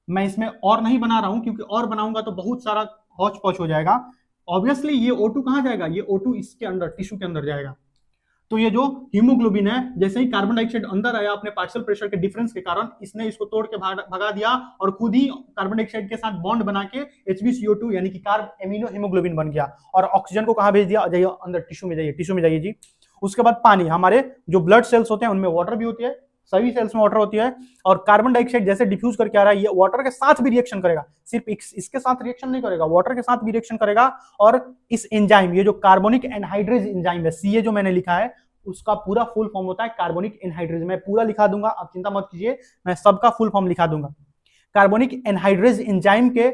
मैं इसमें और नहीं बना रहा हूं क्योंकि और बनाऊंगा तो बहुत सारा हौच पौच हो जाएगा। ऑब्वियसली ये O2 कहां जाएगा, ये O2 इसके अंदर टिश्यू के अंदर जाएगा। तो ये जो हीमोग्लोबिन है, जैसे ही कार्बन डाइऑक्साइड अंदर आया अपने पार्शियल प्रेशर के डिफरेंस के कारण, इसने इसको तोड़ के भगा दिया और खुद ही कार्बन डाइऑक्साइड के साथ बॉन्ड बना के HbCO2 यानी कि कार्ब एमिनो हीमोग्लोबिन बन गया। और ऑक्सीजन को कहां भेज दिया, जाइए अंदर टिश्यू में जाइए जी। उसके बाद पानी, हमारे जो ब्लड सेल्स होते हैं उनमें वाटर भी होती है, सभी सेल्स में वाटर होती है। और कार्बन डाइऑक्साइड जैसे डिफ्यूज करके आ रहा है, ये वाटर के साथ भी रिएक्शन करेगा, सिर्फ इसके साथ रिएक्शन नहीं करेगा, वाटर के साथ भी रिएक्शन करेगा। और इस एंजाइम, ये जो कार्बोनिक एनहाइड्रेज एंजाइम है, CA जो मैंने लिखा है, उसका पूरा फुल फॉर्म होता है कार्बोनिक एनहाइड्रेज। मैं पूरा लिखा दूंगा, आप चिंता मत कीजिए, मैं सबका फुल फॉर्म लिखा दूंगा। कार्बोनिक एनहाइड्रेज एंजाइम के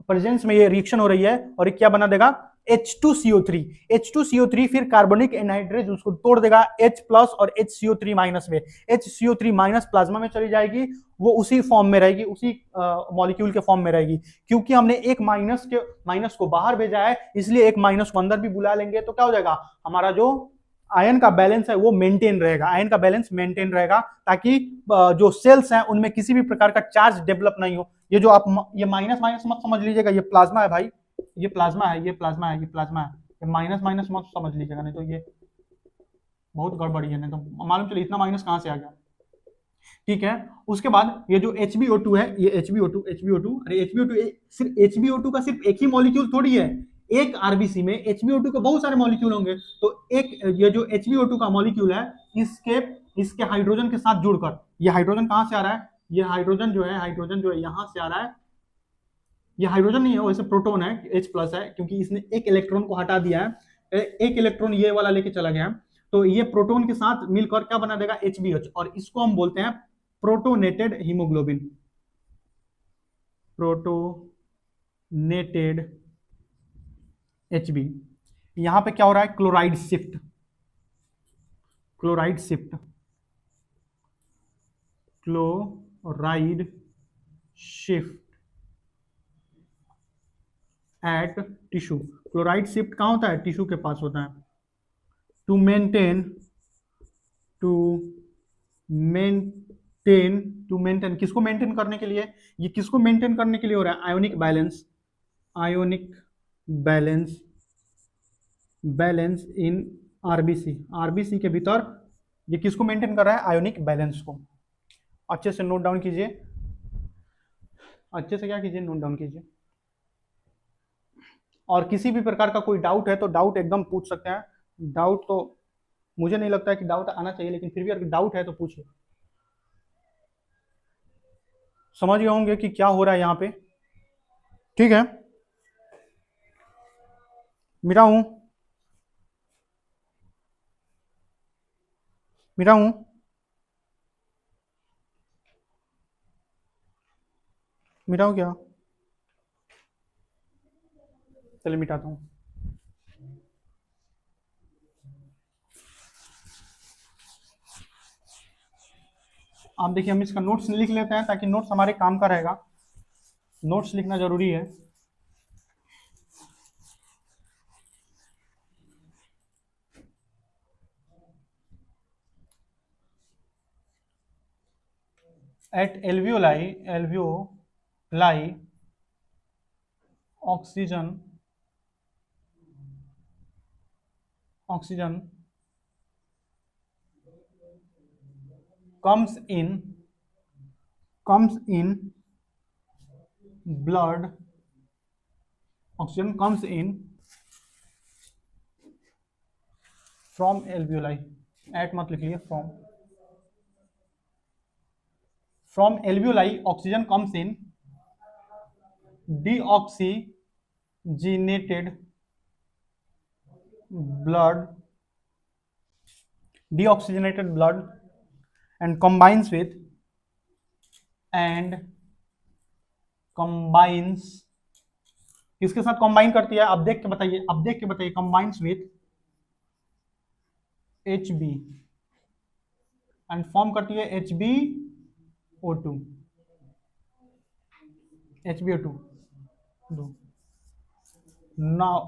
प्रेजेंस में ये रिएक्शन हो रही है और ये क्या बना देगा, H2CO3 फिर कार्बोनिक एनहाइड्रेज उसको तोड़ देगा H प्लस और HCO3 माइनस में। HCO3 माइनस प्लाज्मा में चली जाएगी, वो उसी फॉर्म में रहेगी, उसी मॉलिक्यूल के फॉर्म में रहेगी। क्योंकि हमने एक माइनस को बाहर भेजा है, इसलिए एक माइनस को अंदर भी बुला लेंगे, तो क्या हो जाएगा, हमारा जो आयन का बैलेंस है वो मेंटेन रहेगा, आयन का बैलेंस मेंटेन रहेगा, ताकि जो सेल्स हैं उनमें किसी भी प्रकार का चार्ज डेवलप नहीं हो। ये जो आप ये माइनस मत समझ लीजिएगा, ये प्लाज्मा है भाई, ये प्लाज्मा है, ये माइनस मत समझ लीजिएगा, नहीं तो ये बहुत गड़बड़ी है, नहीं तो मालूम चले इतना माइनस कहां से आ गया। ठीक है, उसके बाद ये जो HbO2 है, ये HbO2 अरे HbO2 का सिर्फ एक ही मॉलिक्यूल थोड़ी है। एक आरबीसी में HbO2 के बहुत सारे मॉलिक्यूल होंगे, तो एक ये जो HbO2 का मॉलिक्यूल है, इसके हाइड्रोजन के साथ जुड़कर, ये हाइड्रोजन कहां से आ रहा है, ये हाइड्रोजन जो है यहां से आ रहा है। ये हाइड्रोजन नहीं है, वैसे प्रोटॉन है, H प्लस है, क्योंकि इसने एक इलेक्ट्रॉन को हटा दिया है, एक इलेक्ट्रॉन ये वाला लेके चला गया, तो ये प्रोटॉन के साथ मिलकर क्या बना देगा, HbH, और इसको हम बोलते हैं प्रोटोनेटेड हीमोग्लोबिन, प्रोटोनेटेड Hb। यहां पे क्या हो रहा है, chloride shift at tissue. Chloride shift कहां होता है, टिश्यू के पास होता है। टू मेंटेन किसको मेंटेन करने के लिए, ये किसको मेंटेन करने के लिए हो रहा है, आयोनिक बैलेंस इन आरबीसी के भीतर ये किसको मेंटेन कर रहा है, आयोनिक बैलेंस को। अच्छे से नोट डाउन कीजिए, अच्छे से क्या कीजिए, नोट डाउन कीजिए। और किसी भी प्रकार का कोई डाउट है तो डाउट एकदम पूछ सकते हैं। डाउट तो मुझे नहीं लगता है कि डाउट आना चाहिए, लेकिन फिर भी अगर डाउट है तो पूछिए। समझ गए होंगे कि क्या हो रहा है यहाँ पे। ठीक है, मिटाऊं मिटाऊं मिटाऊं क्या? चलिए मिटाता हूँ। आप देखिए, हम इसका नोट्स लिख लेते हैं ताकि नोट्स हमारे काम का रहेगा। नोट्स लिखना जरूरी है। At alveoli oxygen comes in blood. Oxygen comes in from alveoli. At मत लिखिए, from alveoli oxygen comes in deoxygenated blood and combines किसके साथ कंबाइन करती है? अब देख के बताइए, combines with HB and form करती है HbO2 नाउ।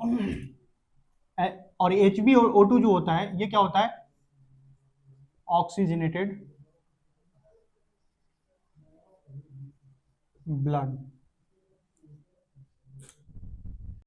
और HbO2 जो होता है, ये क्या होता है? Oxygenated blood.